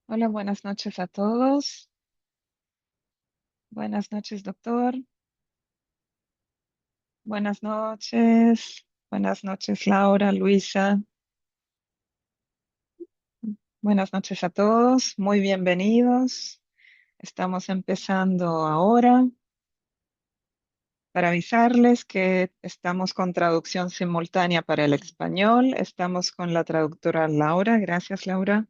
Hola, buenas noches a todos. Buenas noches, doctor. Buenas noches. Buenas noches, Laura, Luisa. Buenas noches a todos. Muy bienvenidos. Estamos empezando ahora para avisarles que estamos con traducción simultánea para el español. Estamos con la traductora Laura. Gracias, Laura.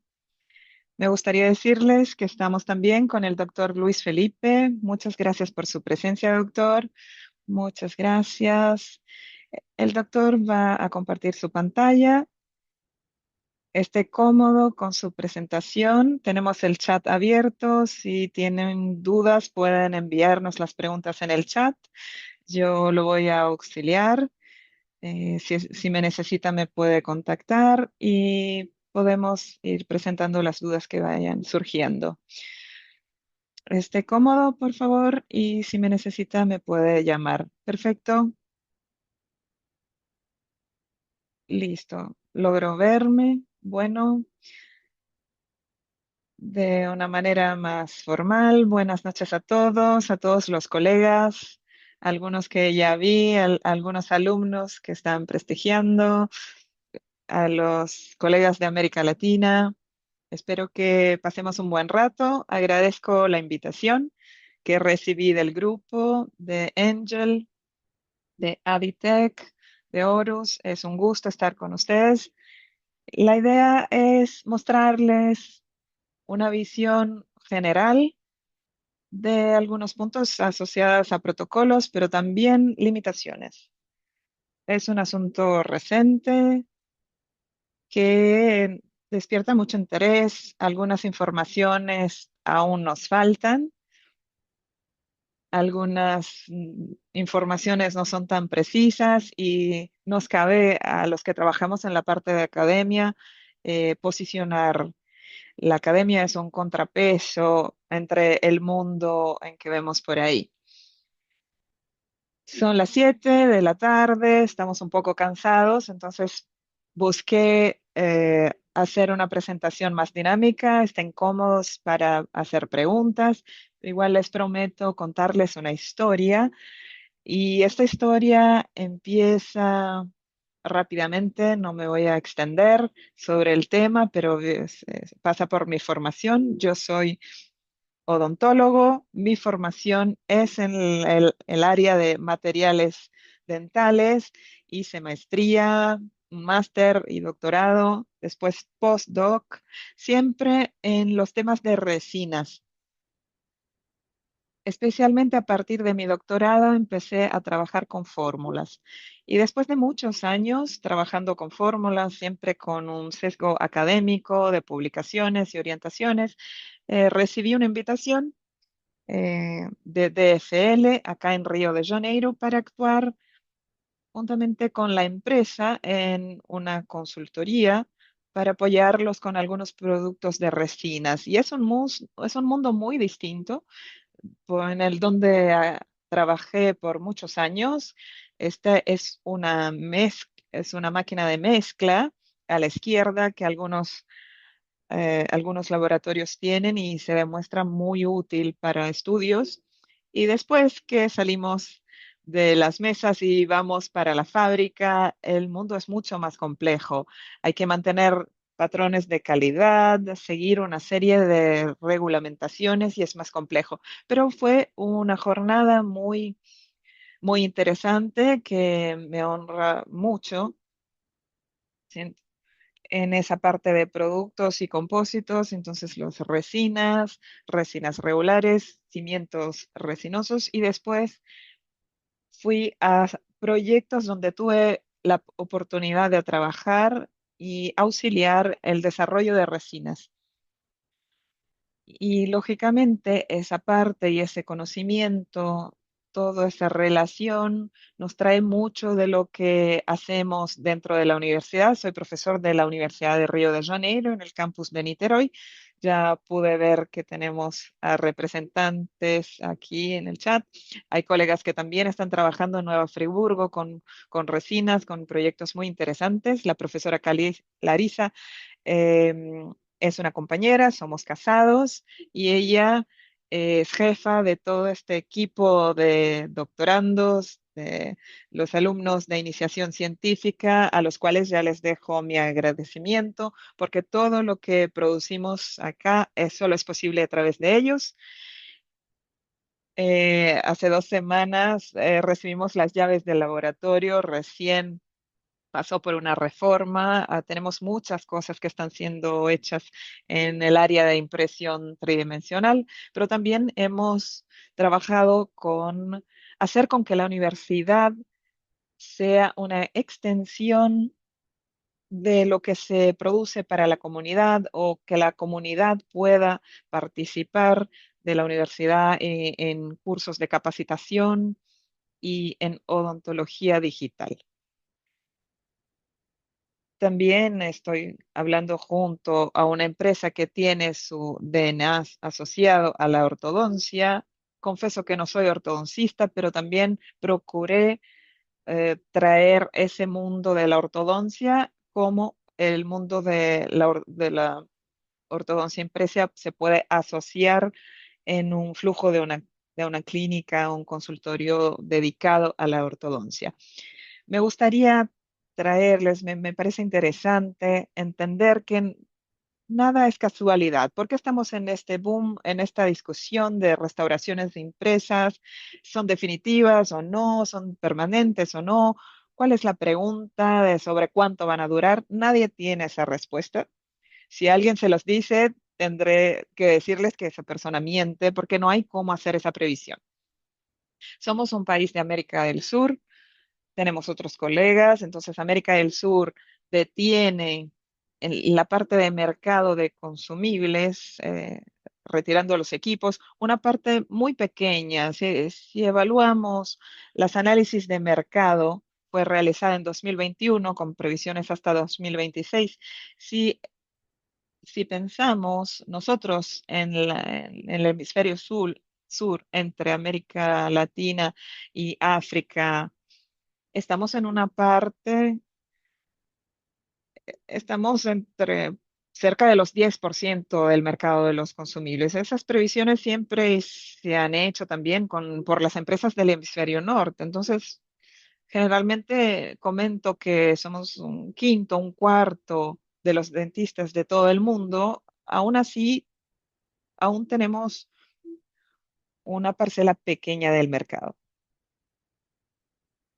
Me gustaría decirles que estamos también con el doctor Luis Felipe. Muchas gracias por su presencia, doctor. Muchas gracias. El doctor va a compartir su pantalla. Esté cómodo con su presentación. Tenemos el chat abierto. Si tienen dudas, pueden enviarnos las preguntas en el chat. Yo lo voy a auxiliar. Si me necesita, me puede contactar y podemos ir presentando las dudas que vayan surgiendo. Esté cómodo, por favor, y si me necesita, me puede llamar. Perfecto. Listo. Logro verme. Bueno, de una manera más formal. Buenas noches a todos los colegas, algunos que ya vi, algunos alumnos que están prestigiando, a los colegas de América Latina. Espero que pasemos un buen rato. Agradezco la invitación que recibí del grupo de Angel, de Aditech, de Horus. Es un gusto estar con ustedes. La idea es mostrarles una visión general de algunos puntos asociados a protocolos, pero también limitaciones. Es un asunto reciente que despierta mucho interés. Algunas informaciones aún nos faltan. Algunas informaciones no son tan precisas y nos cabe a los que trabajamos en la parte de academia posicionar. La academia es un contrapeso entre el mundo en que vemos por ahí. Son las 7 de la tarde, estamos un poco cansados, entonces busqué hacer una presentación más dinámica, estén cómodos para hacer preguntas. Igual les prometo contarles una historia y esta historia empieza rápidamente, no me voy a extender sobre el tema, pero pasa por mi formación. Yo soy odontólogo. Mi formación es en el área de materiales dentales. Hice maestría, un máster y doctorado, después postdoc, siempre en los temas de resinas. Especialmente a partir de mi doctorado empecé a trabajar con fórmulas. Y después de muchos años trabajando con fórmulas, siempre con un sesgo académico de publicaciones y orientaciones, recibí una invitación de DFL acá en Río de Janeiro para actuar juntamente con la empresa en una consultoría para apoyarlos con algunos productos de resinas. Y es un mundo muy distinto en el donde trabajé por muchos años. Esta es es una máquina de mezcla a la izquierda que algunos laboratorios tienen y se demuestra muy útil para estudios. Y después que salimos de las mesas y vamos para la fábrica, el mundo es mucho más complejo. Hay que mantener patrones de calidad, seguir una serie de regulamentaciones y es más complejo. Pero fue una jornada muy interesante que me honra mucho en esa parte de productos y compósitos, entonces los resinas regulares, cimientos resinosos y después fui a proyectos donde tuve la oportunidad de trabajar y auxiliar el desarrollo de resinas. Y lógicamente esa parte y ese conocimiento, toda esa relación nos trae mucho de lo que hacemos dentro de la universidad. Soy profesor de la Universidad de Río de Janeiro en el campus de Niterói. Ya pude ver que tenemos a representantes aquí en el chat. Hay colegas que también están trabajando en Nueva Friburgo con resinas, con proyectos muy interesantes. La profesora Larisa Es una compañera, somos casados y ella es jefa de todo este equipo de doctorandos, de los alumnos de iniciación científica, a los cuales ya les dejo mi agradecimiento, porque todo lo que producimos acá solo es posible a través de ellos. Hace 2 semanas recibimos las llaves del laboratorio, recién pasó por una reforma. Tenemos muchas cosas que están siendo hechas en el área de impresión tridimensional, pero también hemos trabajado con hacer con que la universidad sea una extensión de lo que se produce para la comunidad o que la comunidad pueda participar de la universidad en cursos de capacitación y en odontología digital. También estoy hablando junto a una empresa que tiene su DNA asociado a la ortodoncia. Confieso que no soy ortodoncista, pero también procuré traer ese mundo de la ortodoncia como el mundo de la ortodoncia impresa se puede asociar en un flujo de una clínica o un consultorio dedicado a la ortodoncia. Me gustaría traerles, me parece interesante entender que nada es casualidad. ¿Por qué estamos en este boom, en esta discusión de restauraciones de impresas? ¿Son definitivas o no? ¿Son permanentes o no? ¿Cuál es la pregunta de sobre cuánto van a durar? Nadie tiene esa respuesta. Si alguien se los dice, tendré que decirles que esa persona miente porque no hay cómo hacer esa previsión. Somos un país de América del Sur, tenemos otros colegas, entonces América del Sur detiene en la parte de mercado de consumibles, retirando los equipos, una parte muy pequeña. Si evaluamos las análisis de mercado, fue realizada en 2021 con previsiones hasta 2026. Si pensamos nosotros en el hemisferio sur, entre América Latina y África, estamos en una parte, estamos entre cerca de los 10% del mercado de los consumibles. Esas previsiones siempre se han hecho también por las empresas del hemisferio norte. Entonces, generalmente comento que somos un quinto, un cuarto de los dentistas de todo el mundo. Aún así, aún tenemos una parcela pequeña del mercado.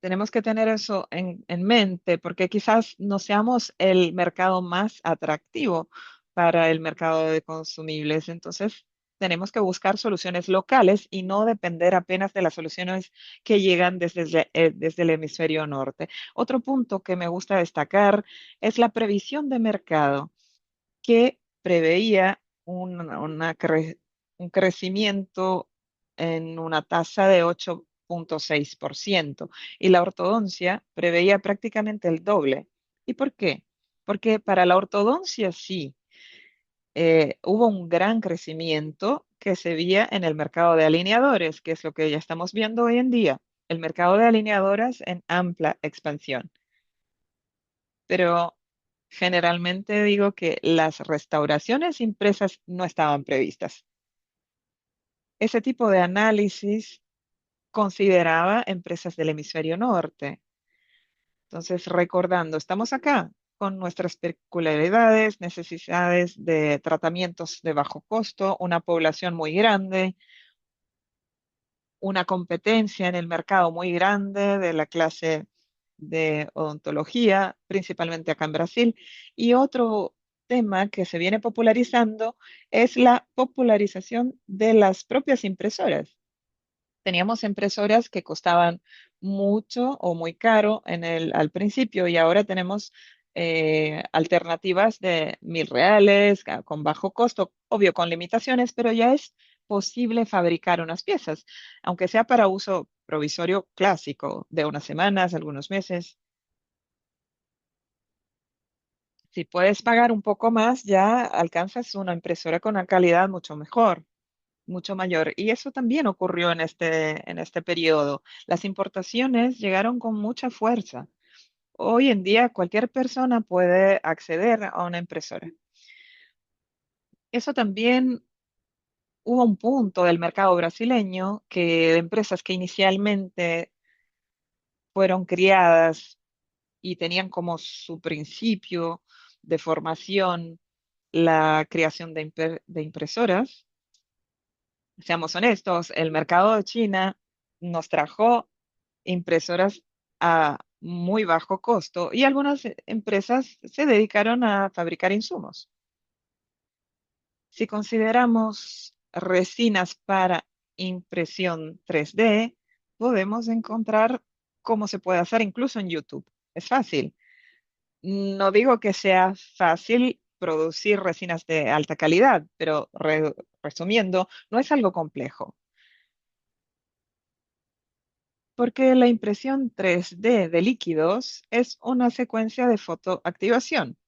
Tenemos que tener eso en mente porque quizás no seamos el mercado más atractivo para el mercado de consumibles. Entonces, tenemos que buscar soluciones locales y no depender apenas de las soluciones que llegan desde el hemisferio norte. Otro punto que me gusta destacar es la previsión de mercado que preveía un crecimiento en una tasa de 8,6% y la ortodoncia preveía prácticamente el doble. ¿Y por qué? Porque para la ortodoncia sí, hubo un gran crecimiento que se veía en el mercado de alineadores, que es lo que ya estamos viendo hoy en día, el mercado de alineadoras en amplia expansión. Pero generalmente digo que las restauraciones impresas no estaban previstas. Ese tipo de análisis consideraba empresas del hemisferio norte. Entonces, recordando, estamos acá con nuestras peculiaridades, necesidades de tratamientos de bajo costo, una población muy grande, una competencia en el mercado muy grande de la clase de odontología, principalmente acá en Brasil. Y otro tema que se viene popularizando es la popularización de las propias impresoras. Teníamos impresoras que costaban mucho o muy caro al principio y ahora tenemos alternativas de 1.000 reales con bajo costo, obvio con limitaciones, pero ya es posible fabricar unas piezas, aunque sea para uso provisorio clásico de unas semanas, algunos meses. Si puedes pagar un poco más, ya alcanzas una impresora con una calidad mucho mejor, mucho mayor. Y eso también ocurrió en este periodo. Las importaciones llegaron con mucha fuerza. Hoy en día cualquier persona puede acceder a una impresora. Eso también hubo un punto del mercado brasileño que empresas que inicialmente fueron criadas y tenían como su principio de formación la creación de impresoras. Seamos honestos, el mercado de China nos trajo impresoras a muy bajo costo y algunas empresas se dedicaron a fabricar insumos. Si consideramos resinas para impresión 3D, podemos encontrar cómo se puede hacer incluso en YouTube. Es fácil. No digo que sea fácil producir resinas de alta calidad, pero resumiendo, no es algo complejo, porque la impresión 3D de líquidos es una secuencia de fotoactivación.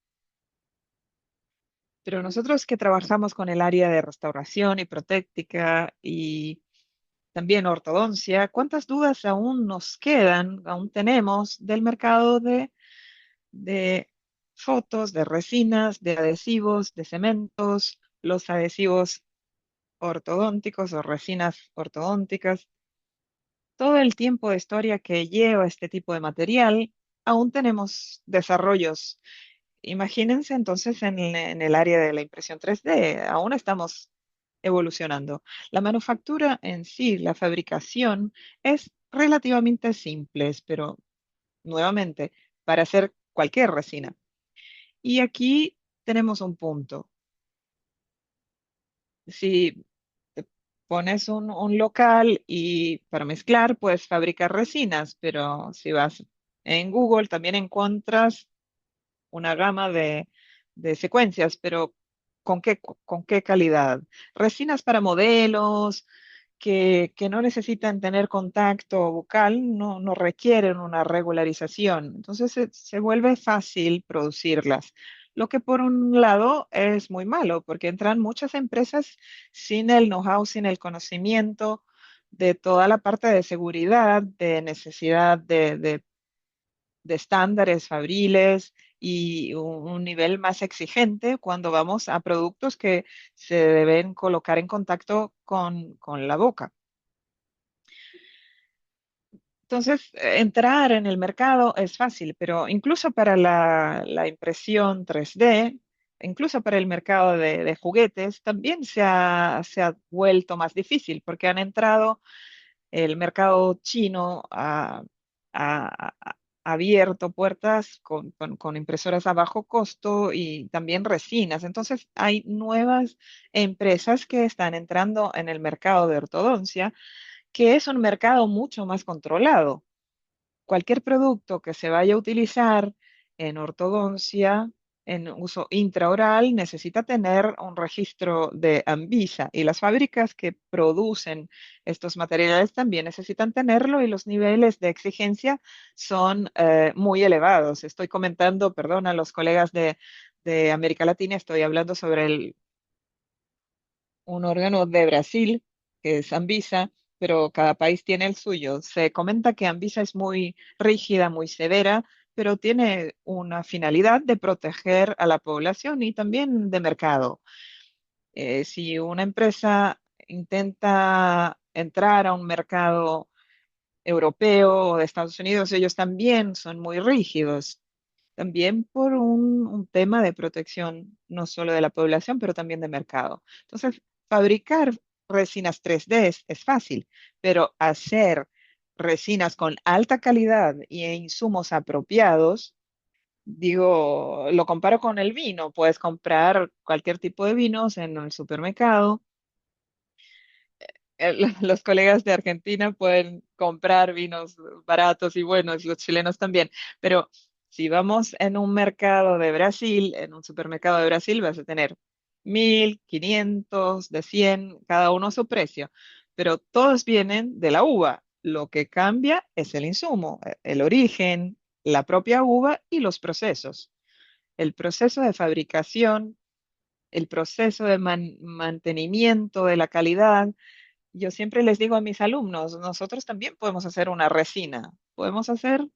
Pero nosotros que trabajamos con el área de restauración y protéctica y también ortodoncia, ¿cuántas dudas aún nos quedan, aún tenemos del mercado de fotos, de resinas, de adhesivos, de cementos, los adhesivos ortodónticos o resinas ortodónticas? Todo el tiempo de historia que lleva este tipo de material, aún tenemos desarrollos. Imagínense entonces en el área de la impresión 3D, aún estamos evolucionando. La manufactura en sí, la fabricación, es relativamente simple, pero nuevamente, para hacer cualquier resina. Y aquí tenemos un punto. Si te pones un local y para mezclar, puedes fabricar resinas, pero si vas en Google también encuentras una gama de secuencias, pero con qué calidad? Resinas para modelos que no necesitan tener contacto bucal, no requieren una regularización. Entonces se vuelve fácil producirlas. Lo que por un lado es muy malo, porque entran muchas empresas sin el know-how, sin el conocimiento de toda la parte de seguridad, de necesidad de estándares fabriles y un nivel más exigente cuando vamos a productos que se deben colocar en contacto con la boca. Entonces, entrar en el mercado es fácil, pero incluso para la impresión 3D, incluso para el mercado de juguetes, también se ha vuelto más difícil porque han entrado el mercado chino ha abierto puertas con impresoras a bajo costo y también resinas. Entonces, hay nuevas empresas que están entrando en el mercado de ortodoncia, que es un mercado mucho más controlado. Cualquier producto que se vaya a utilizar en ortodoncia, en uso intraoral, necesita tener un registro de Anvisa y las fábricas que producen estos materiales también necesitan tenerlo y los niveles de exigencia son muy elevados. Estoy comentando, perdón, a los colegas de América Latina, estoy hablando sobre un órgano de Brasil, que es Anvisa, pero cada país tiene el suyo. Se comenta que Anvisa es muy rígida, muy severa, pero tiene una finalidad de proteger a la población y también de mercado. Si una empresa intenta entrar a un mercado europeo o de Estados Unidos, ellos también son muy rígidos, también por un tema de protección, no solo de la población, pero también de mercado. Entonces, fabricar resinas 3D es fácil, pero hacer resinas con alta calidad y insumos apropiados, digo, lo comparo con el vino. Puedes comprar cualquier tipo de vinos en el supermercado, los colegas de Argentina pueden comprar vinos baratos y buenos, los chilenos también, pero si vamos en un mercado de Brasil, en un supermercado de Brasil, vas a tener 1.500, de 100, cada uno su precio, pero todos vienen de la uva. Lo que cambia es el insumo, el origen, la propia uva y los procesos. El proceso de fabricación, el proceso de mantenimiento de la calidad. Yo siempre les digo a mis alumnos, nosotros también podemos hacer una resina, podemos hacer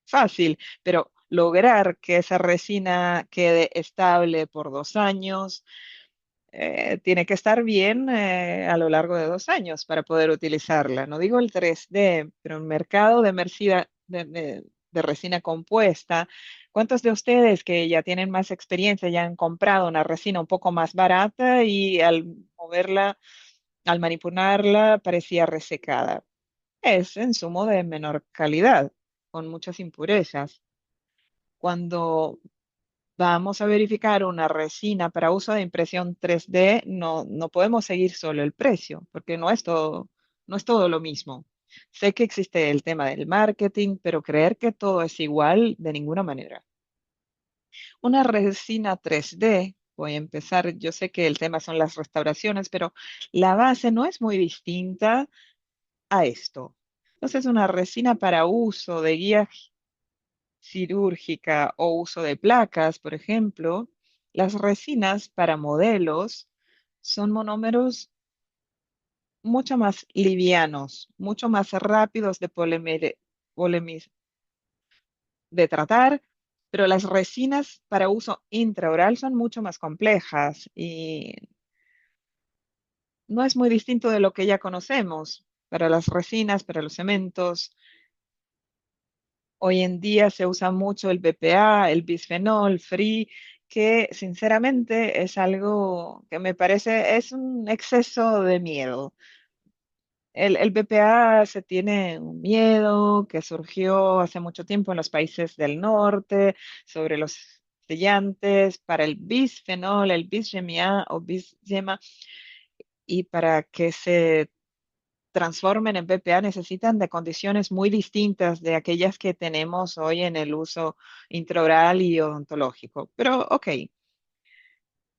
fácil, pero lograr que esa resina quede estable por 2 años, tiene que estar bien a lo largo de 2 años para poder utilizarla. No digo el 3D, pero el mercado de, de resina compuesta, ¿cuántos de ustedes que ya tienen más experiencia ya han comprado una resina un poco más barata y al moverla, al manipularla, parecía resecada? Es insumo de menor calidad, con muchas impurezas. Cuando vamos a verificar una resina para uso de impresión 3D, no podemos seguir solo el precio, porque no es todo lo mismo. Sé que existe el tema del marketing, pero creer que todo es igual de ninguna manera. Una resina 3D, voy a empezar, yo sé que el tema son las restauraciones, pero la base no es muy distinta a esto. Entonces, una resina para uso de guía cirúrgica o uso de placas, por ejemplo, las resinas para modelos son monómeros mucho más livianos, mucho más rápidos de de tratar, pero las resinas para uso intraoral son mucho más complejas y no es muy distinto de lo que ya conocemos. Para las resinas, para los cementos, hoy en día se usa mucho el BPA, el bisfenol free, que sinceramente es algo que me parece, es un exceso de miedo. El BPA se tiene un miedo que surgió hace mucho tiempo en los países del norte sobre los sellantes para el bisfenol, el bisgema o bisgema, y para que se transformen en BPA necesitan de condiciones muy distintas de aquellas que tenemos hoy en el uso intraoral y odontológico. Pero, ok,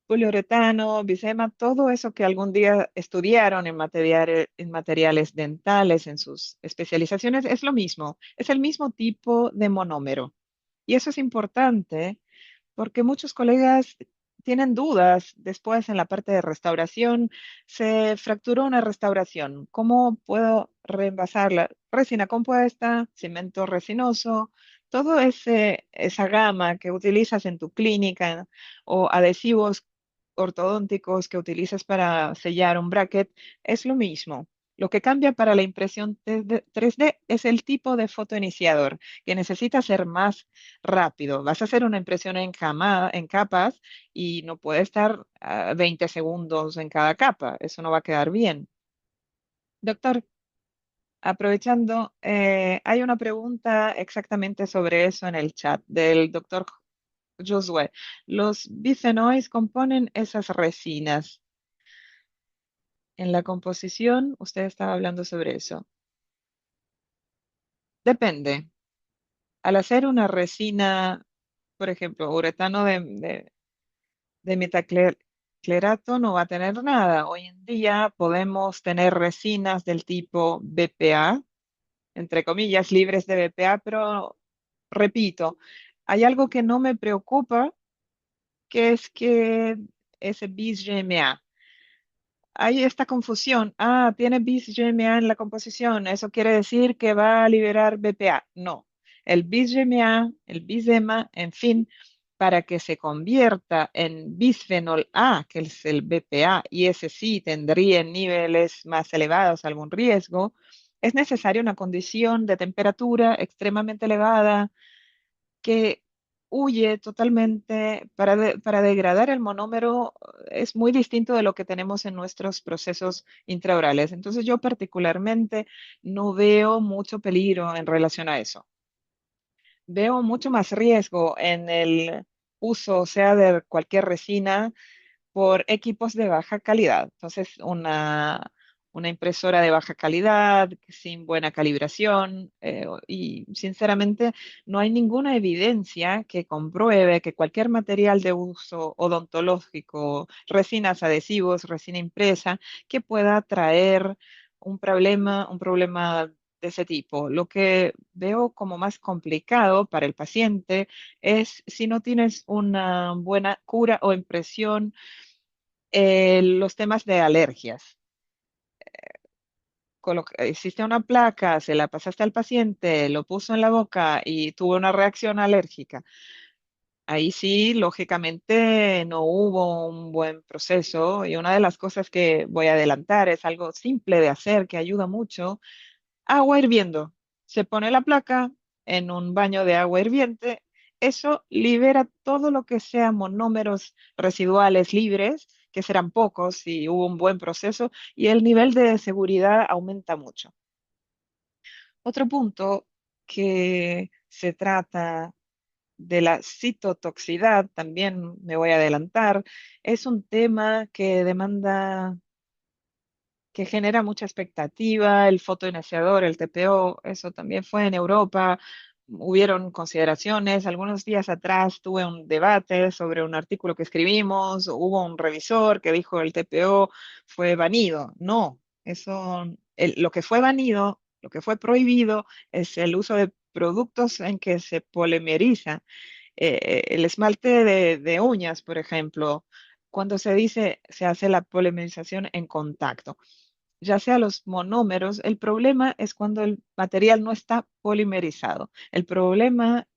poliuretano, bisema, todo eso que algún día estudiaron en materiales dentales, en sus especializaciones, es lo mismo, es el mismo tipo de monómero. Y eso es importante porque muchos colegas tienen dudas después en la parte de restauración. Se fracturó una restauración. ¿Cómo puedo reemplazarla? Resina compuesta, cemento resinoso, todo esa gama que utilizas en tu clínica o adhesivos ortodónticos que utilizas para sellar un bracket es lo mismo. Lo que cambia para la impresión 3D es el tipo de fotoiniciador, que necesita ser más rápido. Vas a hacer una impresión en capas y no puede estar 20 segundos en cada capa. Eso no va a quedar bien. Doctor, aprovechando, hay una pregunta exactamente sobre eso en el chat del doctor Josué. Los bifenols componen esas resinas. En la composición, usted estaba hablando sobre eso. Depende. Al hacer una resina, por ejemplo, uretano de metaclerato no va a tener nada. Hoy en día podemos tener resinas del tipo BPA, entre comillas, libres de BPA, pero repito, hay algo que no me preocupa, que es que ese bis GMA. Hay esta confusión. Ah, tiene bis GMA en la composición. Eso quiere decir que va a liberar BPA. No. El bis GMA, el bisema, en fin, para que se convierta en bisfenol A, que es el BPA, y ese sí tendría en niveles más elevados algún riesgo, es necesaria una condición de temperatura extremadamente elevada que huye totalmente para degradar el monómero. Es muy distinto de lo que tenemos en nuestros procesos intraorales. Entonces yo particularmente no veo mucho peligro en relación a eso. Veo mucho más riesgo en el uso, sea de cualquier resina por equipos de baja calidad. Entonces, una impresora de baja calidad, sin buena calibración, y sinceramente no hay ninguna evidencia que compruebe que cualquier material de uso odontológico, resinas, adhesivos, resina impresa, que pueda traer un problema de ese tipo. Lo que veo como más complicado para el paciente es si no tienes una buena cura o impresión, los temas de alergias. Hiciste una placa, se la pasaste al paciente, lo puso en la boca y tuvo una reacción alérgica. Ahí sí, lógicamente no hubo un buen proceso y una de las cosas que voy a adelantar es algo simple de hacer que ayuda mucho. Agua hirviendo. Se pone la placa en un baño de agua hirviente. Eso libera todo lo que sea monómeros residuales libres, que serán pocos si hubo un buen proceso, y el nivel de seguridad aumenta mucho. Otro punto que se trata de la citotoxicidad, también me voy a adelantar, es un tema que demanda, que genera mucha expectativa, el fotoiniciador, el TPO, eso también fue en Europa. Hubieron consideraciones. Algunos días atrás tuve un debate sobre un artículo que escribimos. Hubo un revisor que dijo el TPO fue banido. No, eso, lo que fue banido, lo que fue prohibido es el uso de productos en que se polimeriza el esmalte de uñas, por ejemplo, cuando se dice se hace la polimerización en contacto, ya sea los monómeros, el problema es cuando el material no está polimerizado. El problema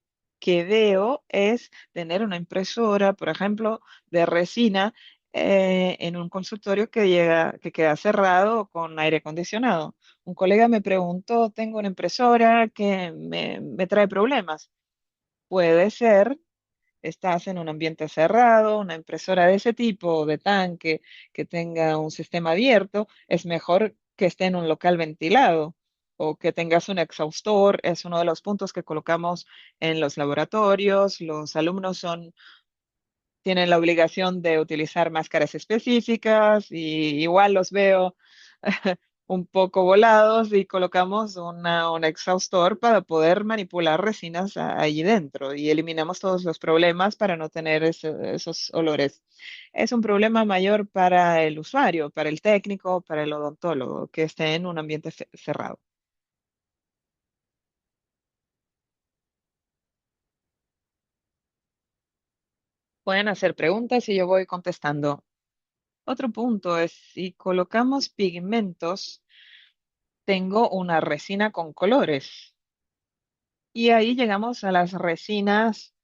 que veo es tener una impresora, por ejemplo, de resina en un consultorio que llega, que queda cerrado con aire acondicionado. Un colega me preguntó, tengo una impresora que me trae problemas. Puede ser, estás en un ambiente cerrado, una impresora de ese tipo, de tanque, que tenga un sistema abierto, es mejor que esté en un local ventilado o que tengas un exhaustor. Es uno de los puntos que colocamos en los laboratorios. Los alumnos tienen la obligación de utilizar máscaras específicas y igual los veo un poco volados y colocamos un exhaustor para poder manipular resinas ahí dentro y eliminamos todos los problemas para no tener esos olores. Es un problema mayor para el usuario, para el técnico, para el odontólogo, que esté en un ambiente cerrado. Pueden hacer preguntas y yo voy contestando. Otro punto es si colocamos pigmentos, tengo una resina con colores. Y ahí llegamos a las resinas.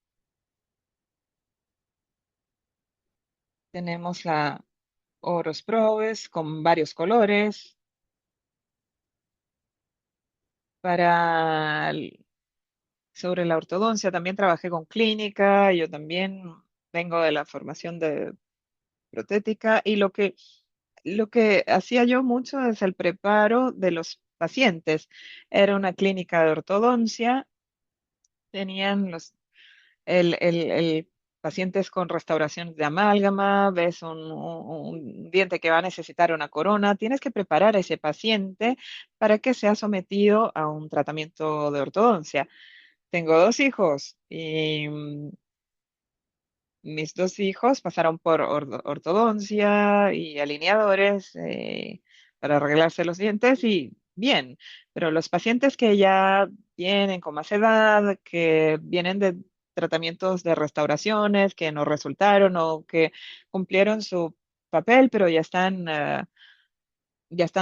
Tenemos la Oros Probes con varios colores. Sobre la ortodoncia también trabajé con clínica. Yo también vengo de la formación de protética y lo que hacía yo mucho es el preparo de los pacientes. Era una clínica de ortodoncia. Tenían el pacientes con restauración de amálgama, ves un diente que va a necesitar una corona, tienes que preparar a ese paciente para que sea sometido a un tratamiento de ortodoncia. Tengo dos hijos y mis dos hijos pasaron por ortodoncia y alineadores para arreglarse los dientes y bien, pero los pacientes que ya vienen con más edad, que vienen de tratamientos de restauraciones que no resultaron o que cumplieron su papel, pero ya están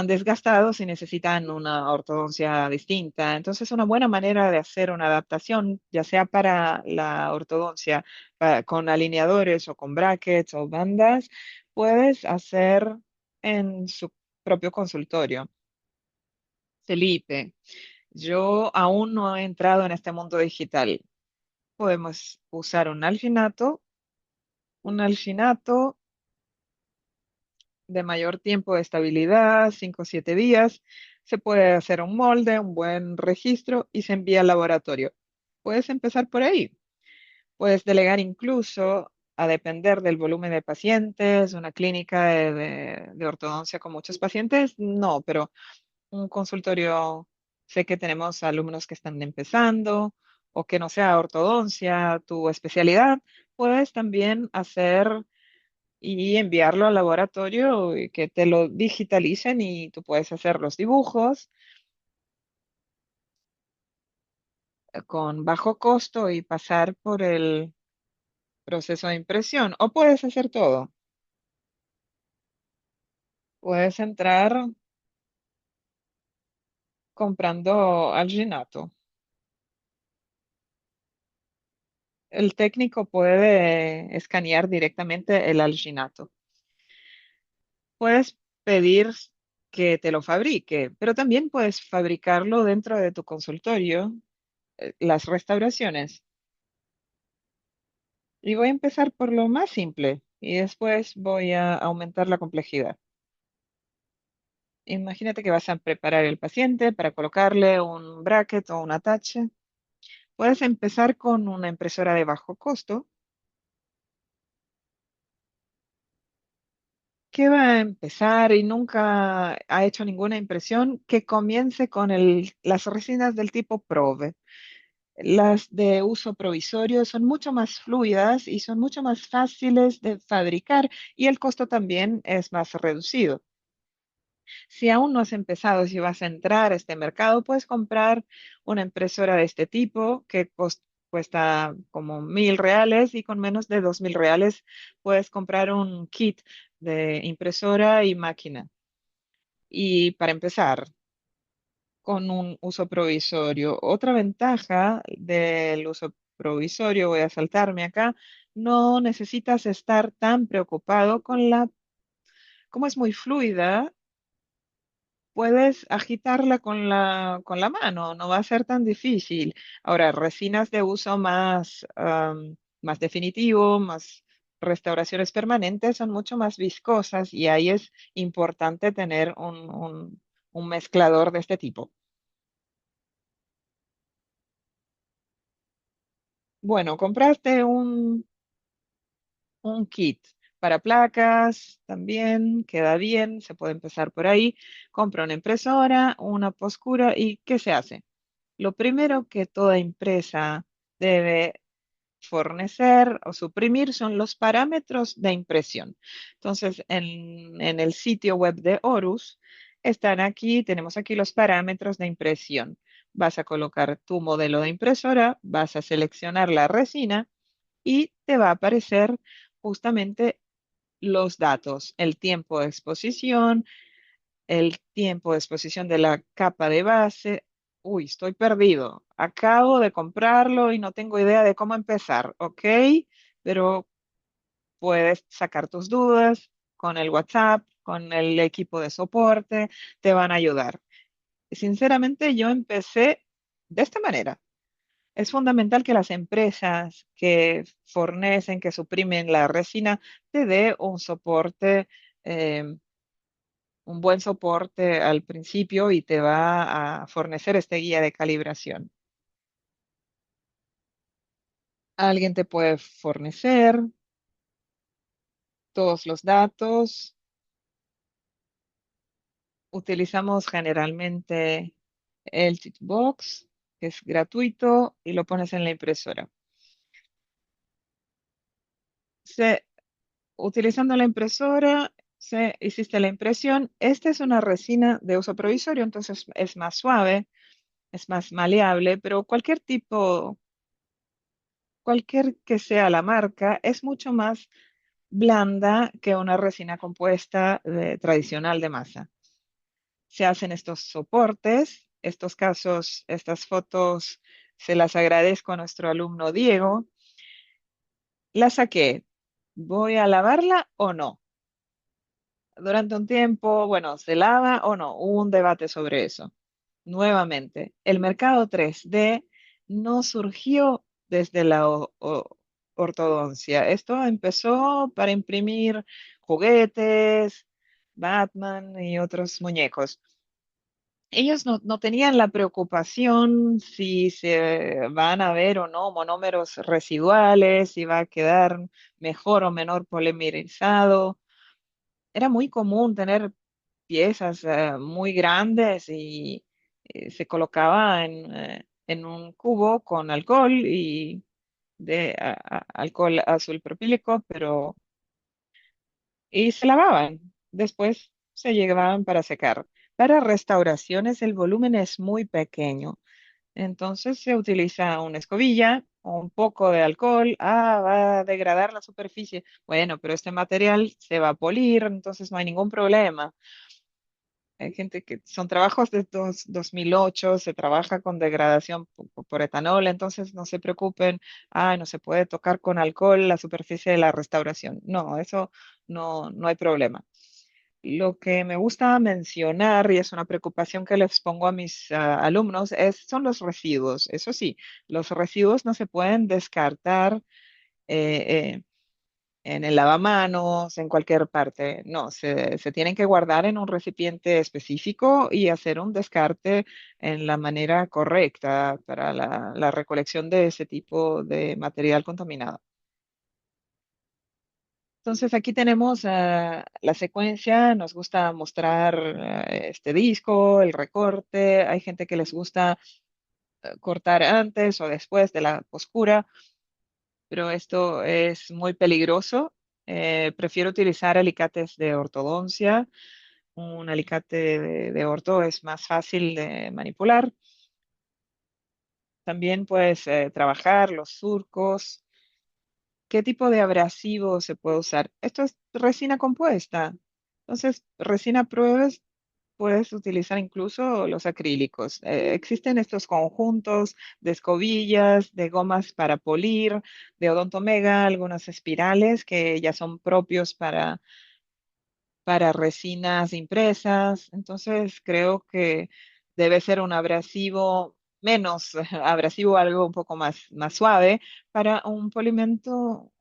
desgastados y necesitan una ortodoncia distinta. Entonces, una buena manera de hacer una adaptación, ya sea para la ortodoncia con alineadores o con brackets o bandas, puedes hacer en su propio consultorio. Felipe, yo aún no he entrado en este mundo digital. Podemos usar un alginato de mayor tiempo de estabilidad, 5 o 7 días. Se puede hacer un molde, un buen registro y se envía al laboratorio. Puedes empezar por ahí. Puedes delegar incluso a depender del volumen de pacientes, una clínica de ortodoncia con muchos pacientes, no, pero un consultorio, sé que tenemos alumnos que están empezando o que no sea ortodoncia tu especialidad, puedes también hacer y enviarlo al laboratorio y que te lo digitalicen y tú puedes hacer los dibujos con bajo costo y pasar por el proceso de impresión. O puedes hacer todo. Puedes entrar comprando alginato. el técnico puede escanear directamente el alginato. Puedes pedir que te lo fabrique, pero también puedes fabricarlo dentro de tu consultorio, las restauraciones. Y voy a empezar por lo más simple y después voy a aumentar la complejidad. Imagínate que vas a preparar el paciente para colocarle un bracket o un atache. Puedes empezar con una impresora de bajo costo que va a empezar y nunca ha hecho ninguna impresión, que comience con las resinas del tipo Prove. Las de uso provisorio son mucho más fluidas y son mucho más fáciles de fabricar y el costo también es más reducido. Si aún no has empezado, si vas a entrar a este mercado, puedes comprar una impresora de este tipo que cuesta como 1.000 reales y con menos de 2.000 reales puedes comprar un kit de impresora y máquina. Y para empezar, con un uso provisorio. Otra ventaja del uso provisorio, voy a saltarme acá, no necesitas estar tan preocupado con como es muy fluida, puedes agitarla con la mano, no va a ser tan difícil. Ahora, resinas de uso más definitivo, más restauraciones permanentes, son mucho más viscosas y ahí es importante tener un mezclador de este tipo. Bueno, compraste un kit para placas, también queda bien, se puede empezar por ahí. Compra una impresora, una poscura y ¿qué se hace? Lo primero que toda empresa debe fornecer o suprimir son los parámetros de impresión. Entonces, en el sitio web de Horus están aquí, tenemos aquí los parámetros de impresión. Vas a colocar tu modelo de impresora, vas a seleccionar la resina y te va a aparecer justamente los datos, el tiempo de exposición, el tiempo de exposición de la capa de base. Uy, estoy perdido. Acabo de comprarlo y no tengo idea de cómo empezar, ¿ok? Pero puedes sacar tus dudas con el WhatsApp, con el equipo de soporte, te van a ayudar. Sinceramente, yo empecé de esta manera. Es fundamental que las empresas que fornecen, que suprimen la resina, te dé un soporte, un buen soporte al principio y te va a fornecer este guía de calibración. Alguien te puede fornecer todos los datos. Utilizamos generalmente el Box, que es gratuito, y lo pones en la impresora. Se Utilizando la impresora, hiciste la impresión. Esta es una resina de uso provisorio, entonces es más suave, es más maleable, pero cualquier que sea la marca, es mucho más blanda que una resina compuesta tradicional de masa. Se hacen estos soportes, estos casos, estas fotos, se las agradezco a nuestro alumno Diego. La saqué. ¿Voy a lavarla o no? Durante un tiempo, bueno, ¿se lava o no? Hubo un debate sobre eso. Nuevamente, el mercado 3D no surgió desde la ortodoncia. Esto empezó para imprimir juguetes, Batman y otros muñecos. Ellos no tenían la preocupación si se van a ver o no monómeros residuales, si va a quedar mejor o menor polimerizado. Era muy común tener piezas muy grandes y se colocaba en un cubo con alcohol y alcohol azul propílico, y se lavaban. Después se llevaban para secar. Para restauraciones el volumen es muy pequeño, entonces se utiliza una escobilla o un poco de alcohol. Ah, va a degradar la superficie. Bueno, pero este material se va a polir, entonces no hay ningún problema. Hay gente que son trabajos de 2008, se trabaja con degradación por etanol, entonces no se preocupen, no se puede tocar con alcohol la superficie de la restauración. No, eso no hay problema. Lo que me gusta mencionar, y es una preocupación que les pongo a mis alumnos, son los residuos. Eso sí, los residuos no se pueden descartar eh, en el lavamanos, en cualquier parte. No, se tienen que guardar en un recipiente específico y hacer un descarte en la manera correcta para la recolección de ese tipo de material contaminado. Entonces aquí tenemos la secuencia, nos gusta mostrar este disco, el recorte, hay gente que les gusta cortar antes o después de la costura, pero esto es muy peligroso. Prefiero utilizar alicates de ortodoncia. Un alicate de orto es más fácil de manipular. También puedes trabajar los surcos. ¿Qué tipo de abrasivo se puede usar? Esto es resina compuesta. Entonces, resina pruebas puedes utilizar incluso los acrílicos. Existen estos conjuntos de escobillas, de gomas para polir, de odontomega, algunas espirales que ya son propios para resinas impresas. Entonces, creo que debe ser un abrasivo menos abrasivo, algo un poco más suave para un polimento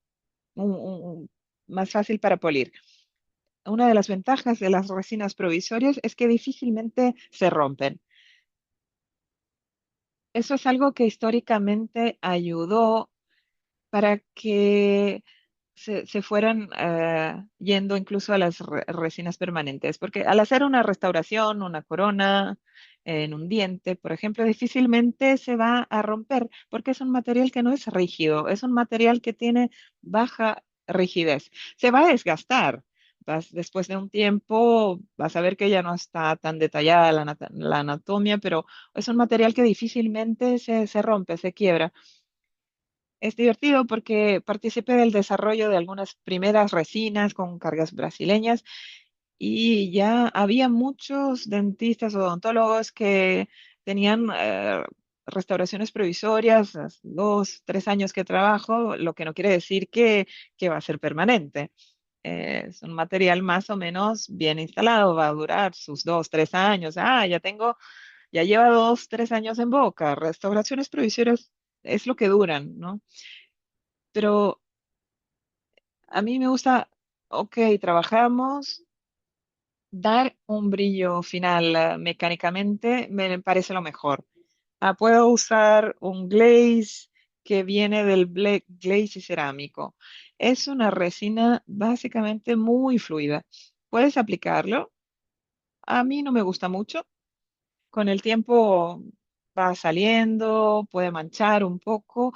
más fácil para polir. Una de las ventajas de las resinas provisorias es que difícilmente se rompen. Eso es algo que históricamente ayudó para que se fueran yendo incluso a las resinas permanentes, porque al hacer una restauración, una corona en un diente, por ejemplo, difícilmente se va a romper, porque es un material que no es rígido, es un material que tiene baja rigidez. Se va a desgastar. Después de un tiempo vas a ver que ya no está tan detallada la anatomía, pero es un material que difícilmente se rompe, se quiebra. Es divertido porque participé del desarrollo de algunas primeras resinas con cargas brasileñas y ya había muchos dentistas o odontólogos que tenían restauraciones provisorias, 2, 3 años que trabajo, lo que no quiere decir que va a ser permanente. Es un material más o menos bien instalado, va a durar sus 2, 3 años. Ya lleva 2, 3 años en boca. Restauraciones provisorias es lo que duran, ¿no? Pero a mí me gusta, ok, trabajamos, dar un brillo final mecánicamente me parece lo mejor. Puedo usar un glaze que viene del glaze cerámico. Es una resina básicamente muy fluida. Puedes aplicarlo. A mí no me gusta mucho. Con el tiempo va saliendo, puede manchar un poco.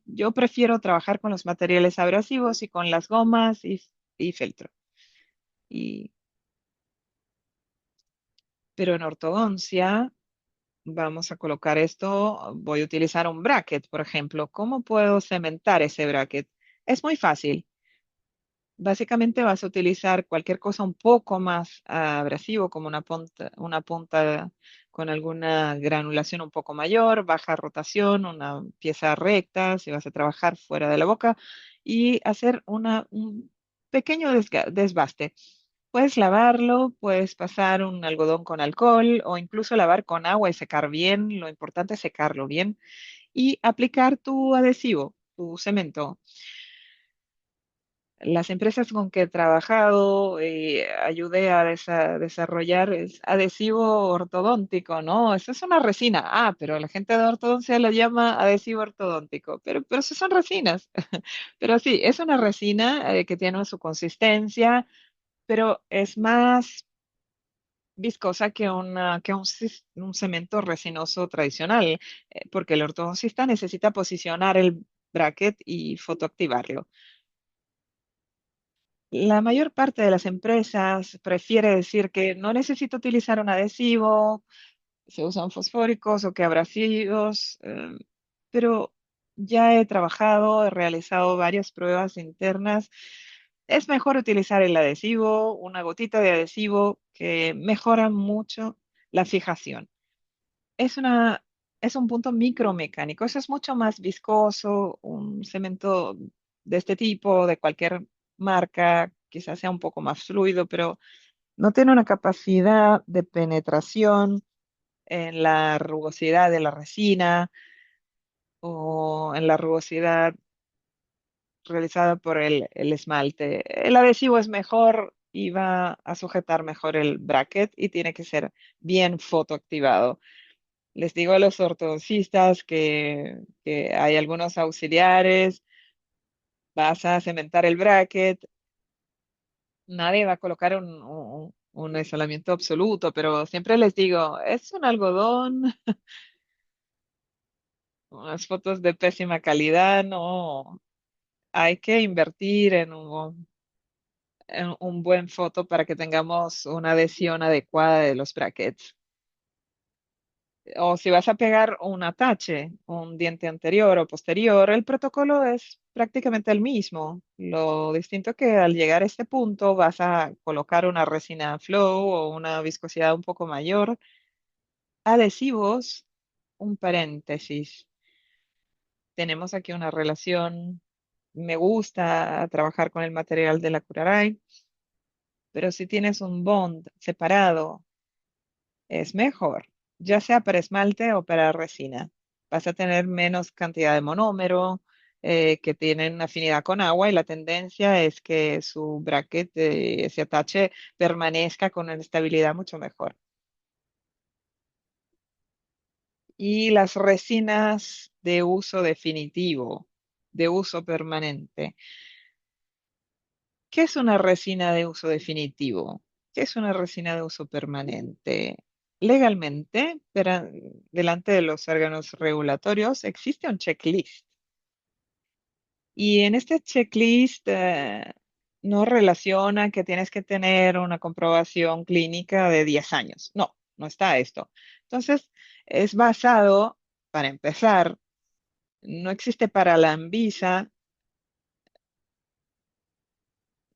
Yo prefiero trabajar con los materiales abrasivos y con las gomas y feltro. Y, pero en ortodoncia vamos a colocar esto, voy a utilizar un bracket, por ejemplo. ¿Cómo puedo cementar ese bracket? Es muy fácil. Básicamente vas a utilizar cualquier cosa un poco más abrasivo, como una punta con alguna granulación un poco mayor, baja rotación, una pieza recta, si vas a trabajar fuera de la boca, y hacer un pequeño desbaste. Puedes lavarlo, puedes pasar un algodón con alcohol o incluso lavar con agua y secar bien. Lo importante es secarlo bien y aplicar tu adhesivo, tu cemento. Las empresas con que he trabajado y ayudé a desarrollar es adhesivo ortodóntico, ¿no? Eso es una resina. Pero la gente de ortodoncia lo llama adhesivo ortodóntico, pero eso son resinas. Pero sí, es una resina que tiene su consistencia, pero es más viscosa que un cemento resinoso tradicional, porque el ortodoncista necesita posicionar el bracket y fotoactivarlo. La mayor parte de las empresas prefiere decir que no necesito utilizar un adhesivo, se usan fosfóricos o que abrasivos, pero ya he trabajado, he realizado varias pruebas internas Es mejor utilizar el adhesivo, una gotita de adhesivo que mejora mucho la fijación. Es una, es un punto micromecánico, eso es mucho más viscoso, un cemento de este tipo, de cualquier marca, quizás sea un poco más fluido, pero no tiene una capacidad de penetración en la rugosidad de la resina o en la rugosidad realizada por el esmalte. El adhesivo es mejor y va a sujetar mejor el bracket y tiene que ser bien fotoactivado. Les digo a los ortodoncistas que hay algunos auxiliares, vas a cementar el bracket, nadie va a colocar un aislamiento absoluto, pero siempre les digo, es un algodón, unas fotos de pésima calidad, no, hay que invertir en un buen foto para que tengamos una adhesión adecuada de los brackets. O si vas a pegar un atache, un diente anterior o posterior, el protocolo es prácticamente el mismo. Lo distinto que al llegar a este punto vas a colocar una resina flow o una viscosidad un poco mayor. Adhesivos, un paréntesis. Tenemos aquí una relación. Me gusta trabajar con el material de la Curaray, pero si tienes un bond separado, es mejor, ya sea para esmalte o para resina. Vas a tener menos cantidad de monómero que tienen afinidad con agua y la tendencia es que su bracket, ese atache, permanezca con una estabilidad mucho mejor. Y las resinas de uso definitivo, de uso permanente. ¿Qué es una resina de uso definitivo? ¿Qué es una resina de uso permanente? Legalmente, delante de los órganos regulatorios, existe un checklist. Y en este checklist no relaciona que tienes que tener una comprobación clínica de 10 años. No, no está esto. Entonces, es basado, para empezar, no existe para la Anvisa,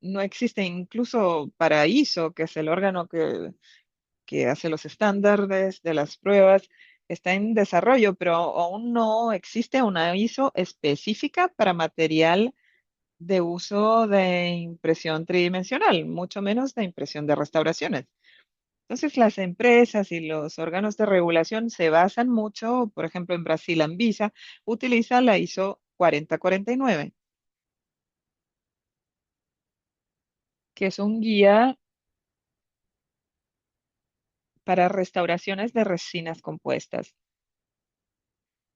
no existe incluso para ISO, que es el órgano que hace los estándares de las pruebas, está en desarrollo, pero aún no existe una ISO específica para material de uso de impresión tridimensional, mucho menos de impresión de restauraciones. Entonces, las empresas y los órganos de regulación se basan mucho, por ejemplo, en Brasil, Anvisa utiliza la ISO 4049, que es un guía para restauraciones de resinas compuestas.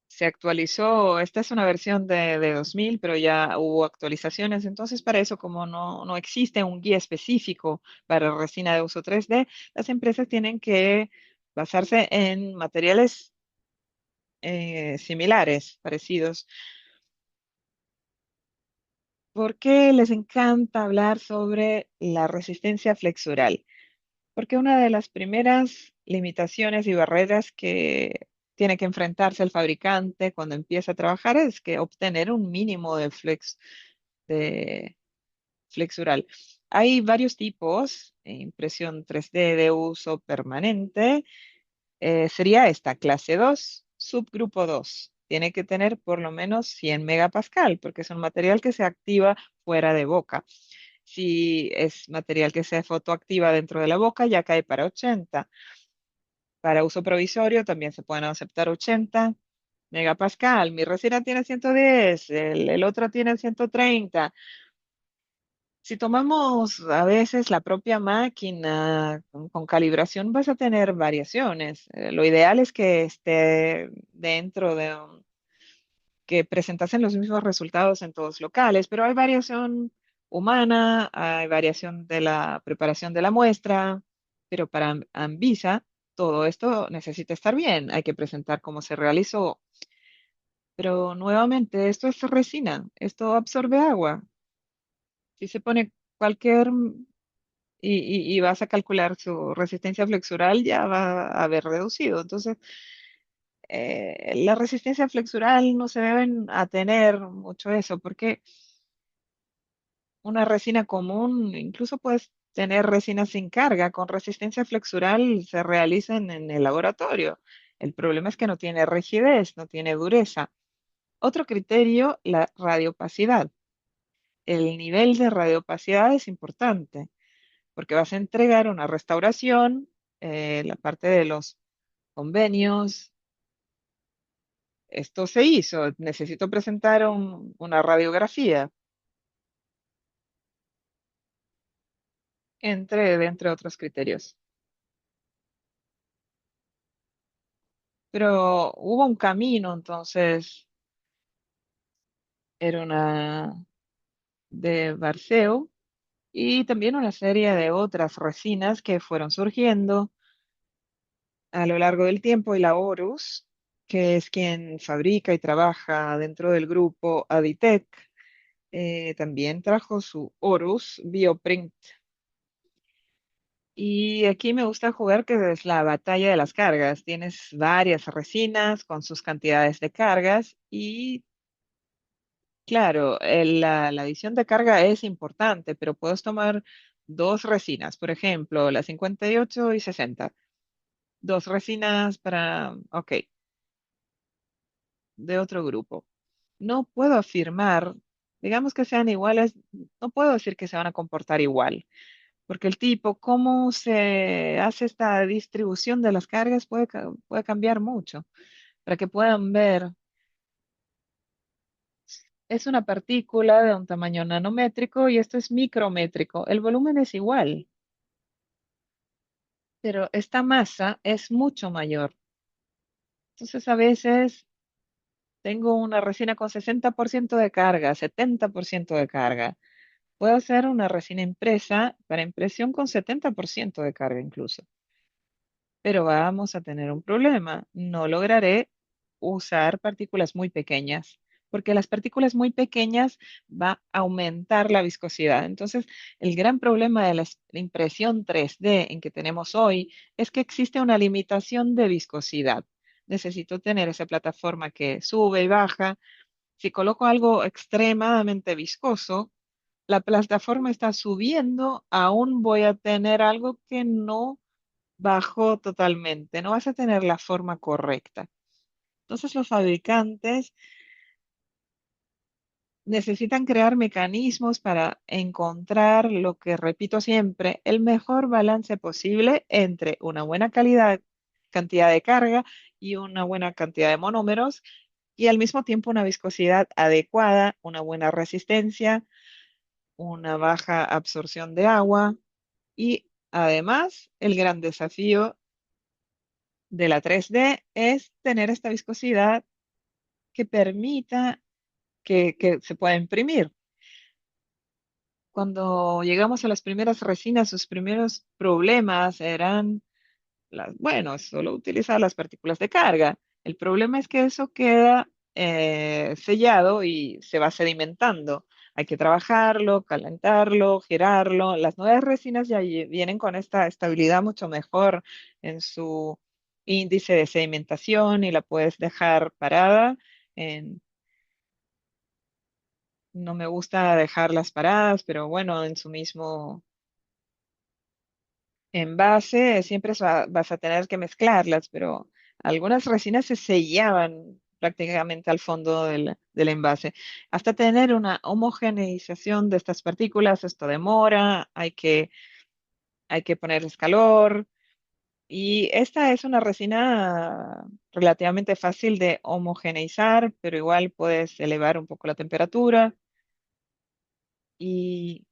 Se actualizó, esta es una versión de 2000, pero ya hubo actualizaciones. Entonces, para eso, como no existe un guía específico para resina de uso 3D, las empresas tienen que basarse en materiales similares, parecidos. ¿Por qué les encanta hablar sobre la resistencia flexural? Porque una de las primeras limitaciones y barreras que tiene que enfrentarse el fabricante cuando empieza a trabajar es que obtener un mínimo de flexural. Hay varios tipos, impresión 3D de uso permanente, sería esta, clase 2, subgrupo 2. Tiene que tener por lo menos 100 megapascal, porque es un material que se activa fuera de boca. Si es material que se fotoactiva dentro de la boca, ya cae para 80. Para uso provisorio también se pueden aceptar 80 megapascal. Mi resina tiene 110, el otro tiene 130. Si tomamos a veces la propia máquina con calibración, vas a tener variaciones. Lo ideal es que esté dentro de que presentasen los mismos resultados en todos locales, pero hay variación humana, hay variación de la preparación de la muestra, pero para Anvisa todo esto necesita estar bien, hay que presentar cómo se realizó, pero nuevamente esto es resina, esto absorbe agua. Si se pone cualquier y vas a calcular su resistencia flexural, ya va a haber reducido. Entonces, la resistencia flexural no se deben a tener mucho eso, porque Una resina común, incluso puedes tener resina sin carga, con resistencia flexural se realizan en el laboratorio. El problema es que no tiene rigidez, no tiene dureza. Otro criterio, la radiopacidad. El nivel de radiopacidad es importante porque vas a entregar una restauración, la parte de los convenios. Esto se hizo, necesito presentar una radiografía, entre otros criterios. Pero hubo un camino, entonces era una de Barceo y también una serie de otras resinas que fueron surgiendo a lo largo del tiempo y la Horus, que es quien fabrica y trabaja dentro del grupo Aditec, también trajo su Horus Bioprint. Y aquí me gusta jugar que es la batalla de las cargas. Tienes varias resinas con sus cantidades de cargas y claro, la adición de carga es importante, pero puedes tomar dos resinas, por ejemplo, la 58 y 60. Dos resinas para, ok, de otro grupo. No puedo afirmar, digamos que sean iguales, no puedo decir que se van a comportar igual, porque el tipo, cómo se hace esta distribución de las cargas puede cambiar mucho. Para que puedan ver, es una partícula de un tamaño nanométrico y esto es micrométrico. El volumen es igual, pero esta masa es mucho mayor. Entonces, a veces tengo una resina con 60% de carga, 70% de carga. Puedo hacer una resina impresa para impresión con 70% de carga incluso. Pero vamos a tener un problema. No lograré usar partículas muy pequeñas, porque las partículas muy pequeñas va a aumentar la viscosidad. Entonces, el gran problema de la impresión 3D en que tenemos hoy es que existe una limitación de viscosidad. Necesito tener esa plataforma que sube y baja. Si coloco algo extremadamente viscoso, la plataforma está subiendo, aún voy a tener algo que no bajó totalmente, no vas a tener la forma correcta. Entonces los fabricantes necesitan crear mecanismos para encontrar lo que, repito siempre, el mejor balance posible entre una buena calidad, cantidad de carga y una buena cantidad de monómeros y al mismo tiempo una viscosidad adecuada, una buena resistencia, una baja absorción de agua y además el gran desafío de la 3D es tener esta viscosidad que permita que se pueda imprimir. Cuando llegamos a las primeras resinas, sus primeros problemas eran, bueno, solo utilizar las partículas de carga. El problema es que eso queda sellado y se va sedimentando. Hay que trabajarlo, calentarlo, girarlo. Las nuevas resinas ya vienen con esta estabilidad mucho mejor en su índice de sedimentación y la puedes dejar parada no me gusta dejarlas paradas, pero bueno, en su mismo envase siempre vas a tener que mezclarlas, pero algunas resinas se sellaban prácticamente al fondo del envase. Hasta tener una homogeneización de estas partículas, esto demora, hay que ponerles calor. Y esta es una resina relativamente fácil de homogeneizar, pero igual puedes elevar un poco la temperatura. Y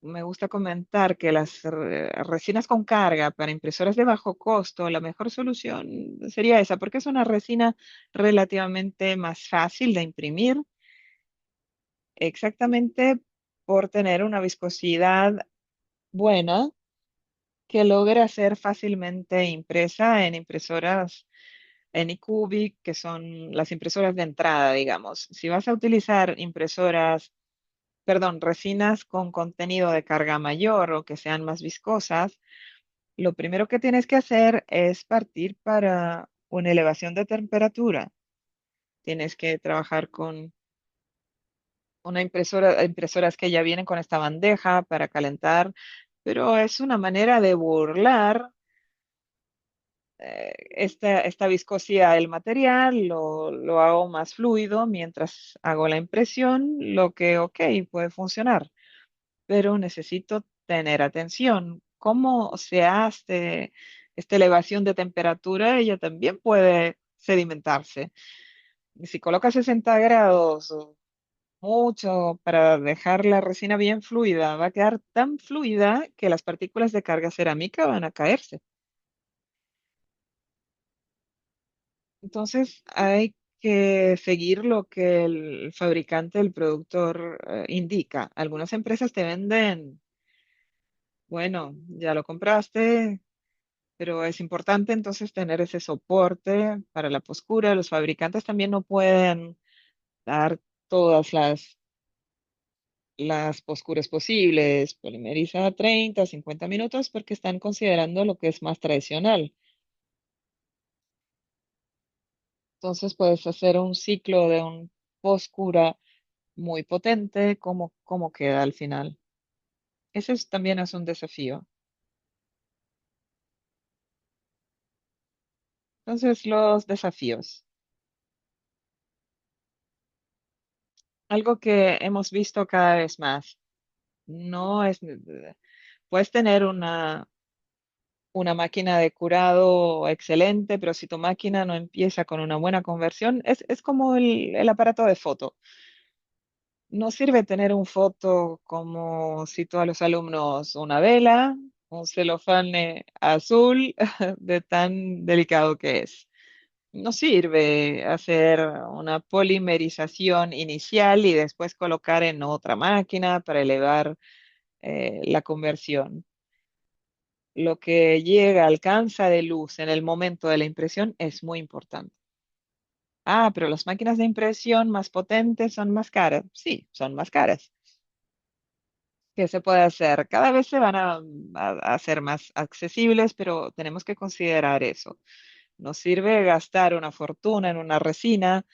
me gusta comentar que las resinas con carga para impresoras de bajo costo, la mejor solución sería esa, porque es una resina relativamente más fácil de imprimir, exactamente por tener una viscosidad buena que logra ser fácilmente impresa en impresoras Anycubic, que son las impresoras de entrada, digamos. Si vas a utilizar resinas con contenido de carga mayor o que sean más viscosas, lo primero que tienes que hacer es partir para una elevación de temperatura. Tienes que trabajar con una impresora, impresoras que ya vienen con esta bandeja para calentar, pero es una manera de burlar esta viscosidad del material, lo hago más fluido mientras hago la impresión, lo que, ok, puede funcionar, pero necesito tener atención. ¿Cómo se hace esta elevación de temperatura? Ella también puede sedimentarse. Y si colocas 60 grados o mucho para dejar la resina bien fluida, va a quedar tan fluida que las partículas de carga cerámica van a caerse. Entonces hay que seguir lo que el fabricante, el productor, indica. Algunas empresas te venden, bueno, ya lo compraste, pero es importante entonces tener ese soporte para la poscura. Los fabricantes también no pueden dar todas las poscuras posibles, polimeriza 30, 50 minutos porque están considerando lo que es más tradicional. Entonces puedes hacer un ciclo de un poscura muy potente, cómo queda al final. También es un desafío. Entonces, los desafíos. Algo que hemos visto cada vez más. No es, puedes tener una máquina de curado excelente, pero si tu máquina no empieza con una buena conversión, es como el aparato de foto. No sirve tener un foto como cito a los alumnos, una vela, un celofane azul, de tan delicado que es. No sirve hacer una polimerización inicial y después colocar en otra máquina para elevar la conversión. Lo que llega, alcanza de luz en el momento de la impresión es muy importante. Ah, pero las máquinas de impresión más potentes son más caras. Sí, son más caras. ¿Qué se puede hacer? Cada vez se van a hacer más accesibles, pero tenemos que considerar eso. No sirve gastar una fortuna en una resina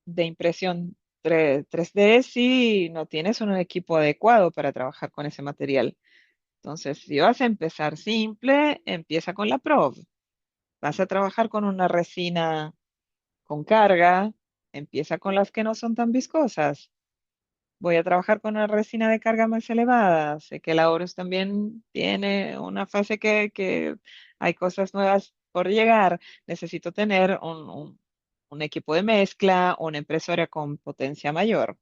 de impresión 3D si no tienes un equipo adecuado para trabajar con ese material. Entonces, si vas a empezar simple, empieza con la Prov. Vas a trabajar con una resina con carga, empieza con las que no son tan viscosas. Voy a trabajar con una resina de carga más elevada. Sé que la Horus también tiene una fase que hay cosas nuevas por llegar. Necesito tener un equipo de mezcla, una impresora con potencia mayor.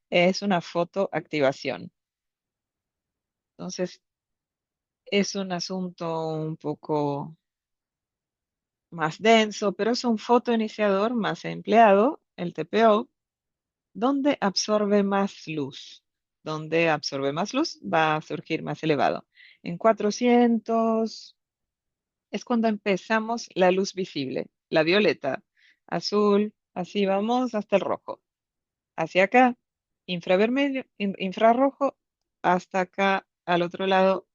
Es una fotoactivación. Entonces, es un asunto un poco más denso, pero es un fotoiniciador más empleado, el TPO, donde absorbe más luz. Donde absorbe más luz va a surgir más elevado. En 400 es cuando empezamos la luz visible, la violeta, azul, así vamos hasta el rojo. Hacia acá, infravermelho, infrarrojo, hasta acá al otro lado,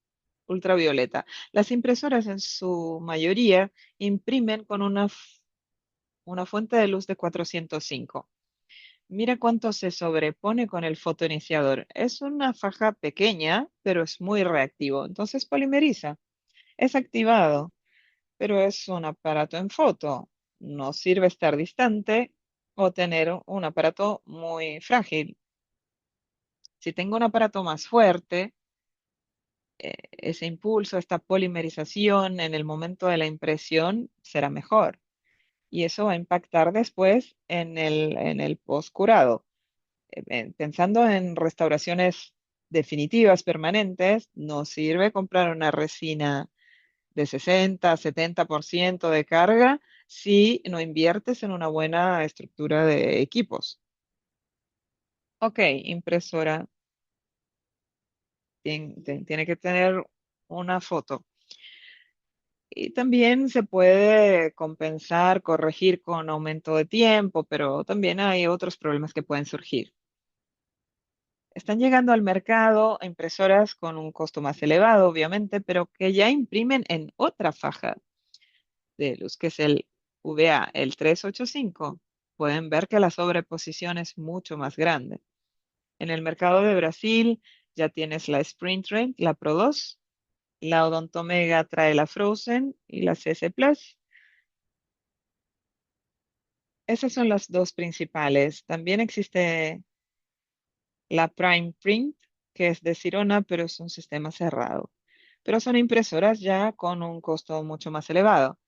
ultravioleta. Las impresoras en su mayoría imprimen con una fuente de luz de 405. Mira cuánto se sobrepone con el fotoiniciador. Es una faja pequeña, pero es muy reactivo. Entonces polimeriza. Es activado, pero es un aparato en foto. No sirve estar distante o tener un aparato muy frágil. Si tengo un aparato más fuerte, ese impulso, esta polimerización en el momento de la impresión será mejor. Y eso va a impactar después en el postcurado. Pensando en restauraciones definitivas, permanentes, no sirve comprar una resina de 60, 70% de carga si no inviertes en una buena estructura de equipos. Ok, impresora, tiene que tener una foto. Y también se puede compensar, corregir con aumento de tiempo, pero también hay otros problemas que pueden surgir. Están llegando al mercado impresoras con un costo más elevado, obviamente, pero que ya imprimen en otra faja de luz, que es el VA, el 385. pueden ver que la sobreposición es mucho más grande. En el mercado de Brasil ya tienes la Sprint Trend, la Pro 2, la Odontomega trae la Frozen y la CC Plus. Esas son las dos principales. También existe la Prime Print, que es de Sirona, pero es un sistema cerrado. Pero son impresoras ya con un costo mucho más elevado.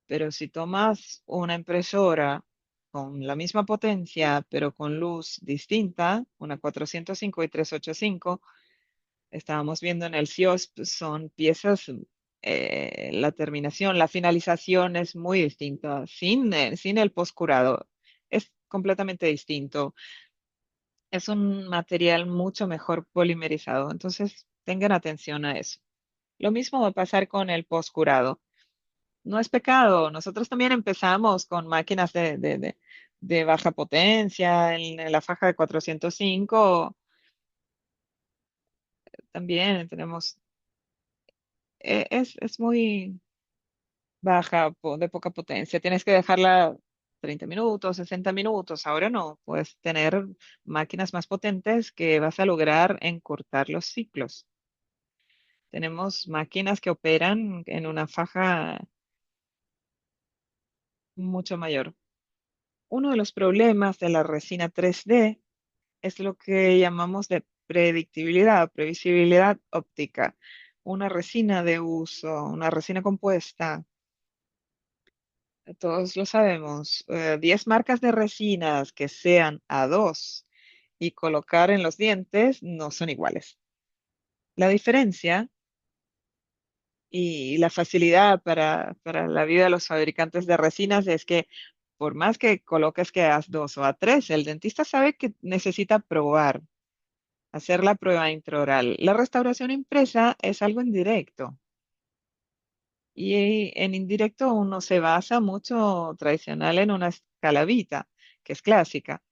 Pero si tomas una impresora con la misma potencia, pero con luz distinta, una 405 y 385, estábamos viendo en el CIOSP, son piezas, la terminación, la finalización es muy distinta, sin el postcurado. Es completamente distinto. Es un material mucho mejor polimerizado, entonces tengan atención a eso. Lo mismo va a pasar con el postcurado. No es pecado. Nosotros también empezamos con máquinas de baja potencia, en la faja de 405 también tenemos, es muy baja, de poca potencia. Tienes que dejarla 30 minutos, 60 minutos. Ahora no, puedes tener máquinas más potentes que vas a lograr encurtar los ciclos. Tenemos máquinas que operan en una faja mucho mayor. Uno de los problemas de la resina 3D es lo que llamamos de predictibilidad, previsibilidad óptica. Una resina de uso, una resina compuesta, todos lo sabemos, 10 marcas de resinas que sean A2 y colocar en los dientes no son iguales. La diferencia y la facilidad para la vida de los fabricantes de resinas es que por más que coloques que A2 o A3, el dentista sabe que necesita probar, hacer la prueba intraoral. La restauración impresa es algo indirecto y en indirecto uno se basa mucho tradicional en una escala Vita, que es clásica.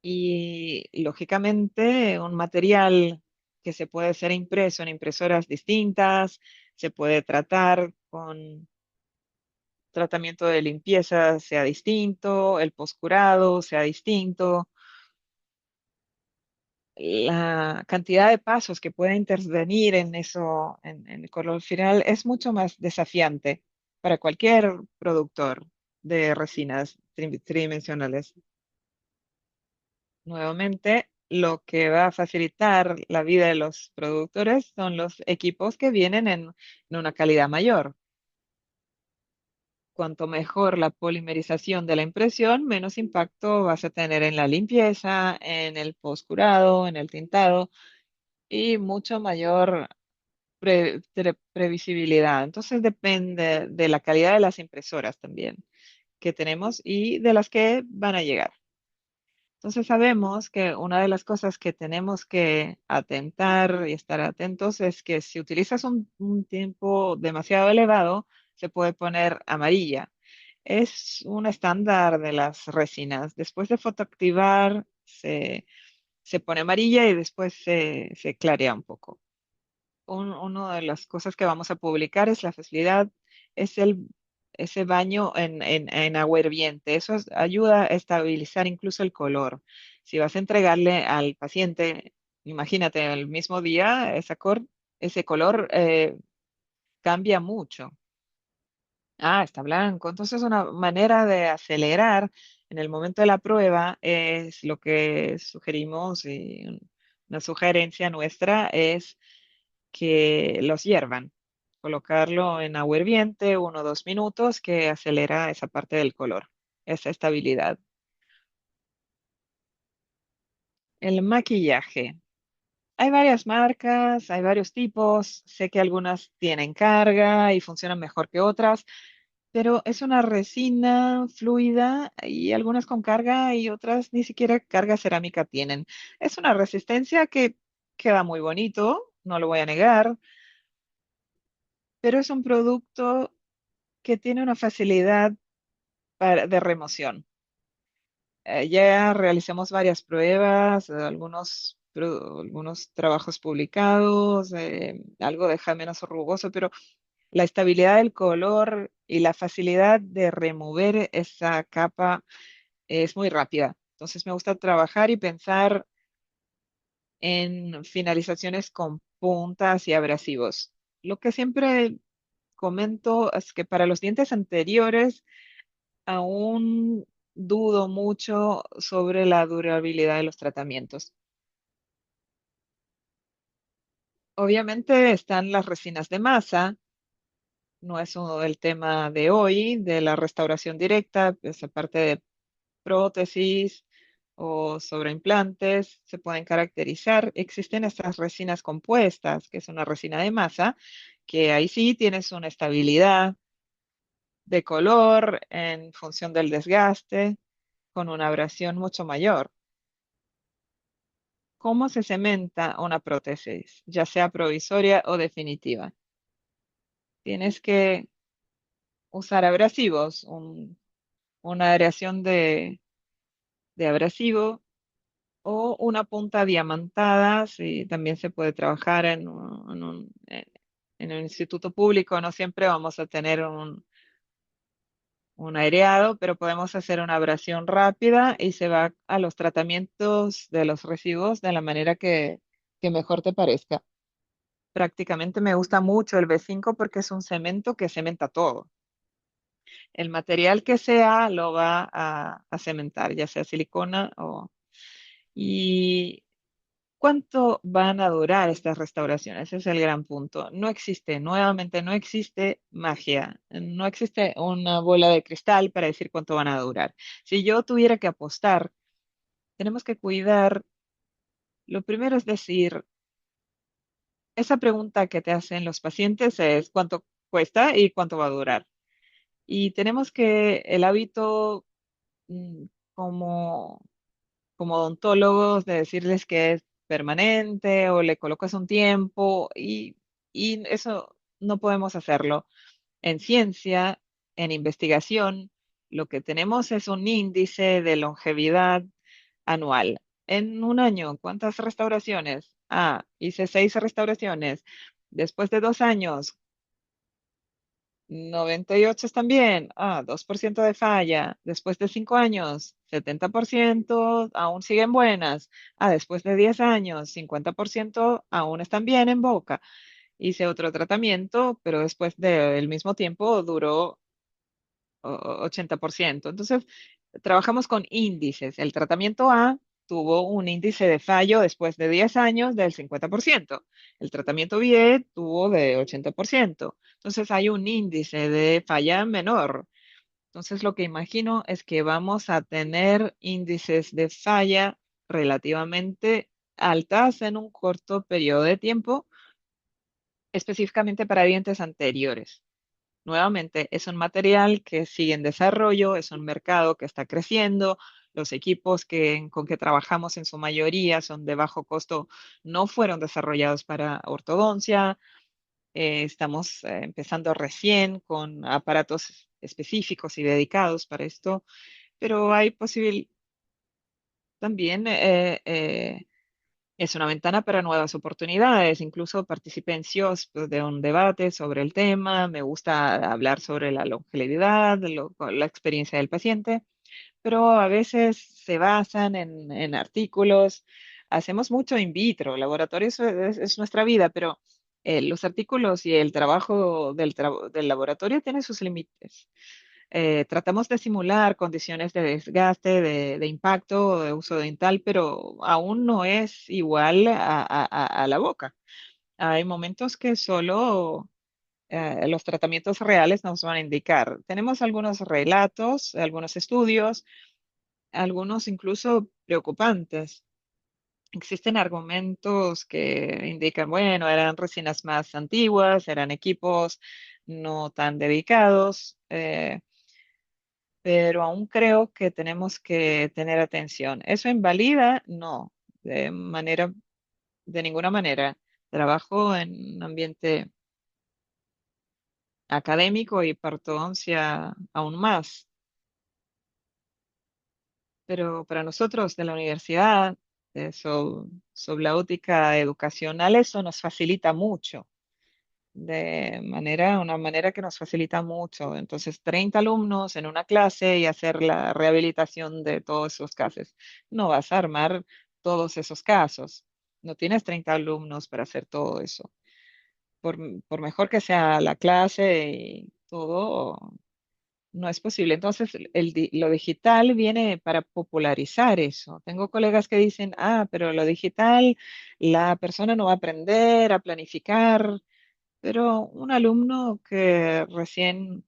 Y lógicamente un material que se puede ser impreso en impresoras distintas, se puede tratar con tratamiento de limpieza sea distinto, el postcurado sea distinto, la cantidad de pasos que puede intervenir en eso, en el color final, es mucho más desafiante para cualquier productor de resinas tridimensionales. Nuevamente, lo que va a facilitar la vida de los productores son los equipos que vienen en una calidad mayor. Cuanto mejor la polimerización de la impresión, menos impacto vas a tener en la limpieza, en el postcurado, en el tintado y mucho mayor previsibilidad. Entonces depende de la calidad de las impresoras también que tenemos y de las que van a llegar. Entonces sabemos que una de las cosas que tenemos que atentar y estar atentos es que si utilizas un tiempo demasiado elevado, se puede poner amarilla. Es un estándar de las resinas. Después de fotoactivar, se pone amarilla y después se clarea un poco. Una de las cosas que vamos a publicar es la facilidad, es ese baño en agua hirviente. Eso ayuda a estabilizar incluso el color. Si vas a entregarle al paciente, imagínate, el mismo día, ese color cambia mucho. Ah, está blanco. Entonces, una manera de acelerar en el momento de la prueba es lo que sugerimos y una sugerencia nuestra es que los hiervan, colocarlo en agua hirviente 1 o 2 minutos que acelera esa parte del color, esa estabilidad. El maquillaje. Hay varias marcas, hay varios tipos, sé que algunas tienen carga y funcionan mejor que otras, pero es una resina fluida y algunas con carga y otras ni siquiera carga cerámica tienen. Es una resistencia que queda muy bonito, no lo voy a negar, pero es un producto que tiene una facilidad de remoción. Ya realicemos varias pruebas, algunos trabajos publicados, algo deja menos rugoso, pero la estabilidad del color y la facilidad de remover esa capa es muy rápida. Entonces me gusta trabajar y pensar en finalizaciones con puntas y abrasivos. Lo que siempre comento es que para los dientes anteriores aún dudo mucho sobre la durabilidad de los tratamientos. Obviamente están las resinas de masa, no es el tema de hoy, de la restauración directa, pues aparte de prótesis o sobre implantes, se pueden caracterizar. Existen estas resinas compuestas, que es una resina de masa, que ahí sí tienes una estabilidad de color en función del desgaste, con una abrasión mucho mayor. ¿Cómo se cementa una prótesis, ya sea provisoria o definitiva? Tienes que usar abrasivos, una aleación de abrasivo o una punta diamantada, si también se puede trabajar en un instituto público, no siempre vamos a tener un aireado, pero podemos hacer una abrasión rápida y se va a los tratamientos de los residuos de la manera que mejor te parezca. Prácticamente me gusta mucho el B5 porque es un cemento que cementa todo. El material que sea lo va a cementar, ya sea silicona o... ¿Y cuánto van a durar estas restauraciones? Ese es el gran punto. No existe, nuevamente, no existe magia. No existe una bola de cristal para decir cuánto van a durar. Si yo tuviera que apostar, tenemos que cuidar. Lo primero es decir, esa pregunta que te hacen los pacientes es cuánto cuesta y cuánto va a durar. Y tenemos que el hábito mm, como, como odontólogos de decirles que es permanente o le colocas un tiempo y eso no podemos hacerlo. En ciencia, en investigación, lo que tenemos es un índice de longevidad anual. En un año, ¿cuántas restauraciones? Ah, hice 6 restauraciones. Después de 2 años, 98 también, 2% de falla. Después de 5 años, 70% aún siguen buenas. Después de 10 años, 50% aún están bien en boca. Hice otro tratamiento, pero después del mismo tiempo duró 80%. Entonces, trabajamos con índices. El tratamiento A tuvo un índice de fallo después de 10 años del 50%. El tratamiento B tuvo de 80%. Entonces, hay un índice de falla menor. Entonces, lo que imagino es que vamos a tener índices de falla relativamente altas en un corto periodo de tiempo, específicamente para dientes anteriores. Nuevamente, es un material que sigue en desarrollo, es un mercado que está creciendo. Los equipos con que trabajamos en su mayoría son de bajo costo, no fueron desarrollados para ortodoncia. Estamos empezando recién con aparatos específicos y dedicados para esto, pero hay posible también es una ventana para nuevas oportunidades. Incluso participé en CIOs pues, de un debate sobre el tema. Me gusta hablar sobre la longevidad, la experiencia del paciente, pero a veces se basan en artículos. Hacemos mucho in vitro, laboratorios es nuestra vida, pero los artículos y el trabajo del laboratorio tienen sus límites. Tratamos de simular condiciones de desgaste, de impacto, de uso dental, pero aún no es igual a la boca. Hay momentos que solo los tratamientos reales nos van a indicar. Tenemos algunos relatos, algunos estudios, algunos incluso preocupantes. Existen argumentos que indican, bueno, eran resinas más antiguas, eran equipos no tan dedicados. Pero aún creo que tenemos que tener atención. ¿Eso invalida? No, de ninguna manera. Trabajo en un ambiente académico y para ortodoncia aún más, pero para nosotros de la universidad, sobre la óptica educacional, eso nos facilita mucho. una manera que nos facilita mucho. Entonces, 30 alumnos en una clase y hacer la rehabilitación de todos esos casos. No vas a armar todos esos casos. No tienes 30 alumnos para hacer todo eso. Por, por mejor que sea la clase y todo, no es posible. Entonces, lo digital viene para popularizar eso. Tengo colegas que dicen, pero lo digital, la persona no va a aprender a planificar, pero un alumno que recién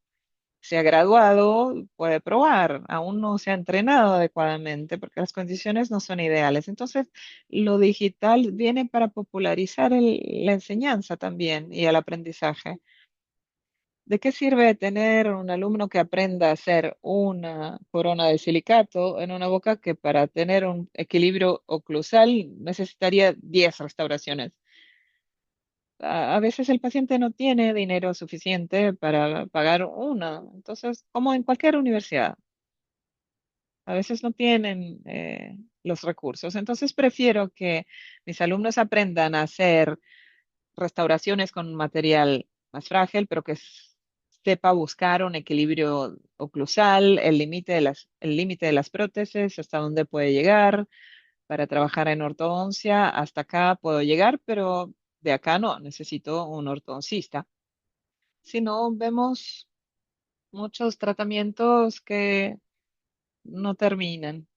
se ha graduado puede probar, aún no se ha entrenado adecuadamente porque las condiciones no son ideales. Entonces, lo digital viene para popularizar la enseñanza también y el aprendizaje. ¿De qué sirve tener un alumno que aprenda a hacer una corona de silicato en una boca que para tener un equilibrio oclusal necesitaría 10 restauraciones? A veces el paciente no tiene dinero suficiente para pagar una. Entonces, como en cualquier universidad, a veces no tienen los recursos. Entonces, prefiero que mis alumnos aprendan a hacer restauraciones con un material más frágil, pero que sepa buscar un equilibrio oclusal, el límite de las prótesis, hasta dónde puede llegar para trabajar en ortodoncia. Hasta acá puedo llegar, pero de acá no, necesito un ortodoncista. Si no, vemos muchos tratamientos que no terminan,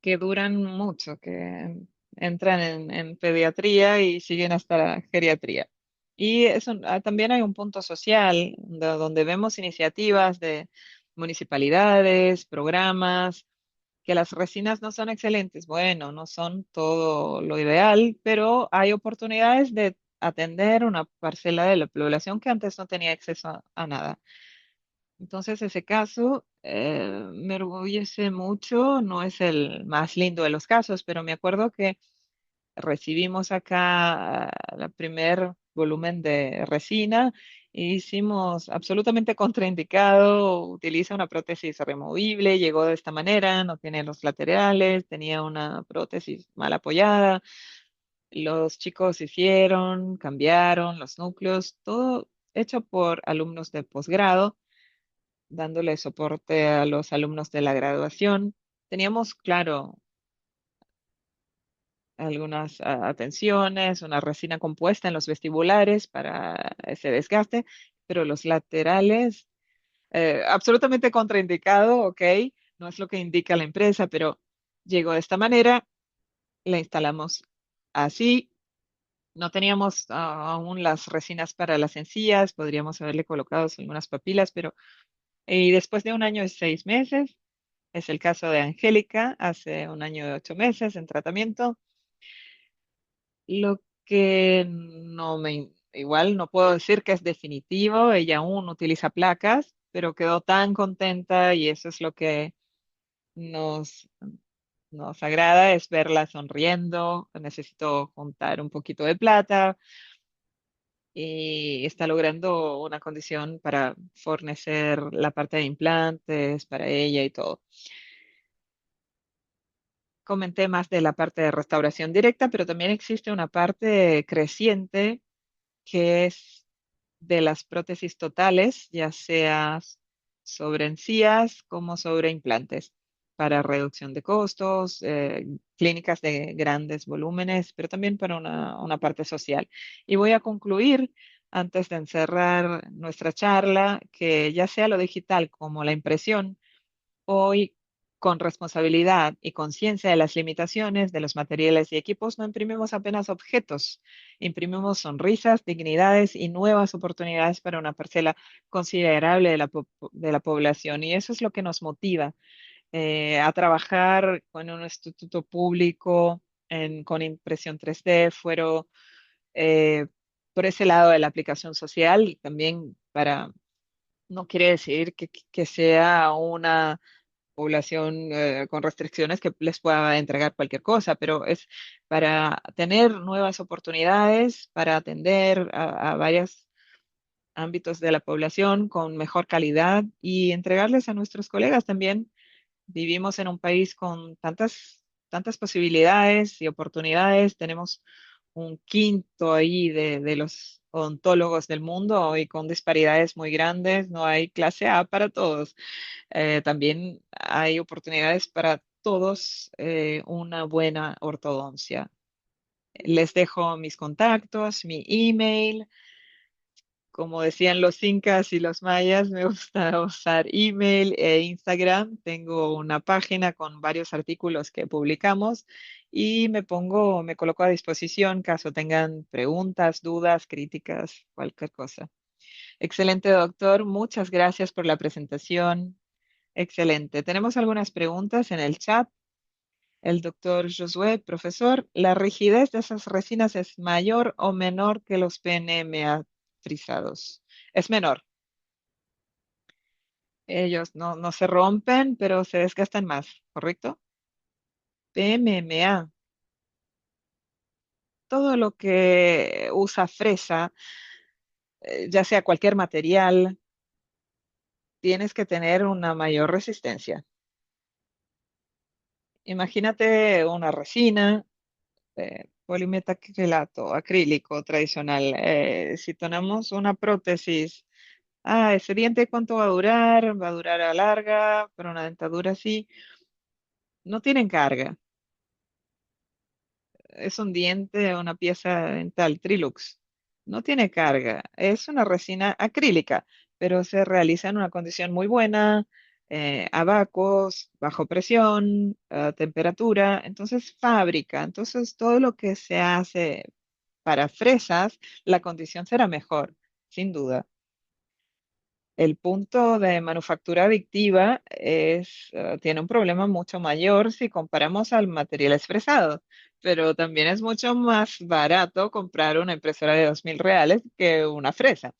que duran mucho, que entran en pediatría y siguen hasta la geriatría. Y también hay un punto social, donde vemos iniciativas de municipalidades, programas, que las resinas no son excelentes. Bueno, no son todo lo ideal, pero hay oportunidades de atender una parcela de la población que antes no tenía acceso a nada. Entonces, ese caso me orgullece mucho, no es el más lindo de los casos, pero me acuerdo que recibimos acá el primer volumen de resina e hicimos absolutamente contraindicado, utiliza una prótesis removible, llegó de esta manera, no tiene los laterales, tenía una prótesis mal apoyada. Los chicos hicieron, cambiaron los núcleos, todo hecho por alumnos de posgrado dándole soporte a los alumnos de la graduación. Teníamos, claro, algunas atenciones, una resina compuesta en los vestibulares para ese desgaste, pero los laterales, absolutamente contraindicado, ok, no es lo que indica la empresa, pero llegó de esta manera, la instalamos así. No teníamos aún las resinas para las encías, podríamos haberle colocado algunas papilas, pero y después de un año y 6 meses, es el caso de Angélica, hace un año y 8 meses en tratamiento. Lo que no me, igual no puedo decir que es definitivo, ella aún utiliza placas, pero quedó tan contenta y eso es lo que nos, nos agrada, es verla sonriendo. Necesito juntar un poquito de plata y está logrando una condición para fornecer la parte de implantes para ella y todo. Comenté más de la parte de restauración directa, pero también existe una parte creciente que es de las prótesis totales, ya sea sobre encías como sobre implantes, para reducción de costos, clínicas de grandes volúmenes, pero también para una parte social. Y voy a concluir antes de encerrar nuestra charla, que ya sea lo digital como la impresión, hoy, con responsabilidad y conciencia de las limitaciones de los materiales y equipos, no imprimimos apenas objetos, imprimimos sonrisas, dignidades y nuevas oportunidades para una parcela considerable de la población. Y eso es lo que nos motiva a trabajar con un instituto público con impresión 3D, fueron eh, por ese lado de la aplicación social, y también para, no quiere decir que sea una población con restricciones que les pueda entregar cualquier cosa, pero es para tener nuevas oportunidades, para atender a varios ámbitos de la población con mejor calidad y entregarles a nuestros colegas también. Vivimos en un país con tantas posibilidades y oportunidades, tenemos un quinto ahí de los odontólogos del mundo y con disparidades muy grandes. No hay clase A para todos. También hay oportunidades para todos, una buena ortodoncia. Les dejo mis contactos, mi email. Como decían los incas y los mayas, me gusta usar email e Instagram. Tengo una página con varios artículos que publicamos y me coloco a disposición caso tengan preguntas, dudas, críticas, cualquier cosa. Excelente, doctor. Muchas gracias por la presentación. Excelente. Tenemos algunas preguntas en el chat. El doctor Josué, profesor, ¿la rigidez de esas resinas es mayor o menor que los PNMA frisados? Es menor. Ellos no se rompen, pero se desgastan más, ¿correcto? PMMA. Todo lo que usa fresa, ya sea cualquier material, tienes que tener una mayor resistencia. Imagínate una resina, polimetacrilato, acrílico tradicional. Si tenemos una prótesis, ese diente ¿cuánto va a durar? Va a durar a larga, pero una dentadura sí. No tienen carga. Es un diente, una pieza dental, Trilux. No tiene carga. Es una resina acrílica, pero se realiza en una condición muy buena, a vacos, bajo presión, a temperatura. Entonces, fábrica. Entonces, todo lo que se hace para fresas, la condición será mejor, sin duda. El punto de manufactura adictiva tiene un problema mucho mayor si comparamos al material expresado, pero también es mucho más barato comprar una impresora de 2.000 reales que una fresa.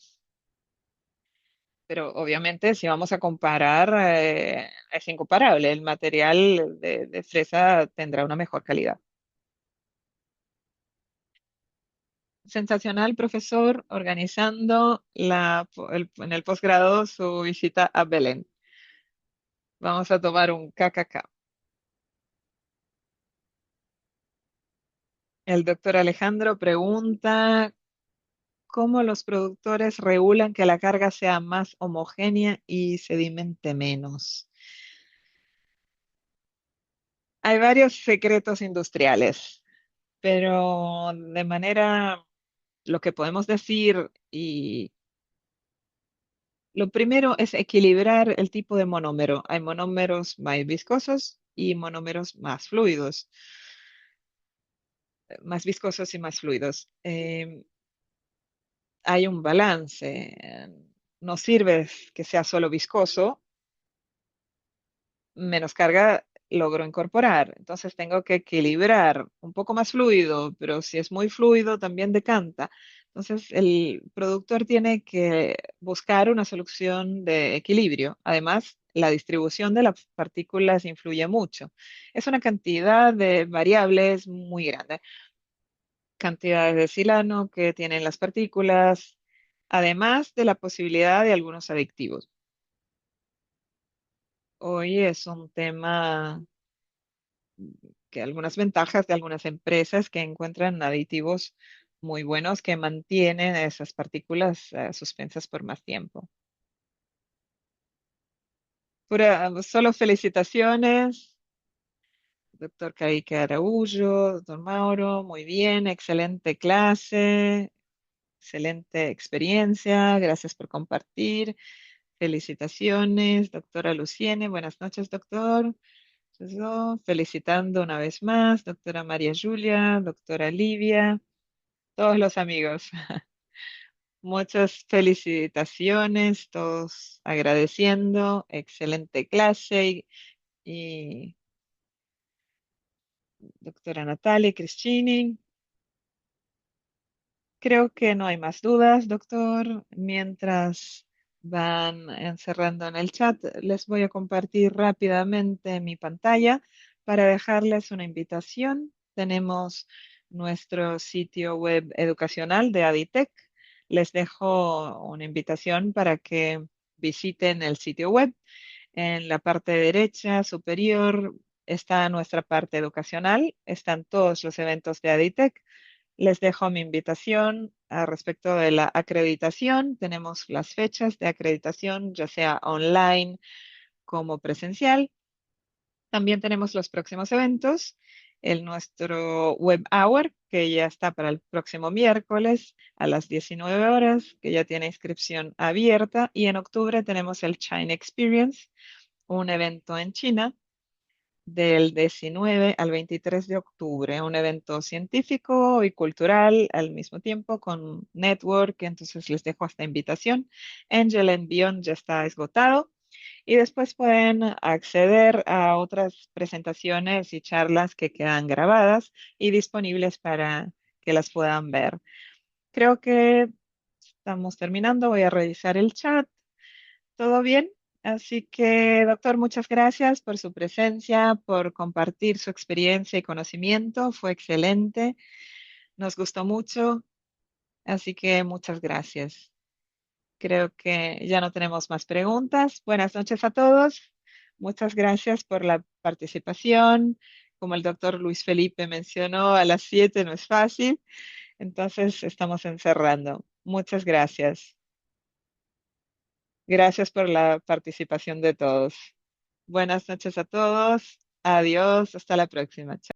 Pero obviamente si vamos a comparar, es incomparable. El material de fresa tendrá una mejor calidad. Sensacional, profesor, organizando en el posgrado su visita a Belén. Vamos a tomar un KKK. El doctor Alejandro pregunta cómo los productores regulan que la carga sea más homogénea y sedimente menos. Hay varios secretos industriales, pero lo que podemos decir, y lo primero es equilibrar el tipo de monómero. Hay monómeros más viscosos y monómeros más viscosos y más fluidos. Hay un balance. No sirve que sea solo viscoso, menos carga logro incorporar. Entonces tengo que equilibrar un poco más fluido, pero si es muy fluido también decanta. Entonces el productor tiene que buscar una solución de equilibrio. Además, la distribución de las partículas influye mucho. Es una cantidad de variables muy grande. Cantidades de silano que tienen las partículas, además de la posibilidad de algunos adictivos. Hoy es un tema que algunas ventajas de algunas empresas que encuentran aditivos muy buenos que mantienen esas partículas suspensas por más tiempo. Solo felicitaciones, doctor Karique Araújo, doctor Mauro, muy bien, excelente clase, excelente experiencia, gracias por compartir. Felicitaciones, doctora Luciene. Buenas noches, doctor. Felicitando una vez más, doctora María Julia, doctora Livia, todos los amigos. Muchas felicitaciones, todos agradeciendo. Excelente clase. Y doctora Natalia Cristini. Creo que no hay más dudas, doctor. Mientras van encerrando en el chat, les voy a compartir rápidamente mi pantalla para dejarles una invitación. Tenemos nuestro sitio web educacional de Aditec. Les dejo una invitación para que visiten el sitio web. En la parte derecha superior está nuestra parte educacional. Están todos los eventos de Aditec. Les dejo mi invitación respecto de la acreditación. Tenemos las fechas de acreditación, ya sea online como presencial. También tenemos los próximos eventos, nuestro Web Hour, que ya está para el próximo miércoles a las 19 horas, que ya tiene inscripción abierta. Y en octubre tenemos el China Experience, un evento en China del 19 al 23 de octubre, un evento científico y cultural al mismo tiempo con network, entonces les dejo esta invitación. Angel and Beyond ya está esgotado y después pueden acceder a otras presentaciones y charlas que quedan grabadas y disponibles para que las puedan ver. Creo que estamos terminando, voy a revisar el chat. ¿Todo bien? Así que, doctor, muchas gracias por su presencia, por compartir su experiencia y conocimiento. Fue excelente, nos gustó mucho, así que muchas gracias. Creo que ya no tenemos más preguntas. Buenas noches a todos. Muchas gracias por la participación. Como el doctor Luis Felipe mencionó, a las 7 no es fácil, entonces estamos encerrando. Muchas gracias. Gracias por la participación de todos. Buenas noches a todos. Adiós. Hasta la próxima. Chao.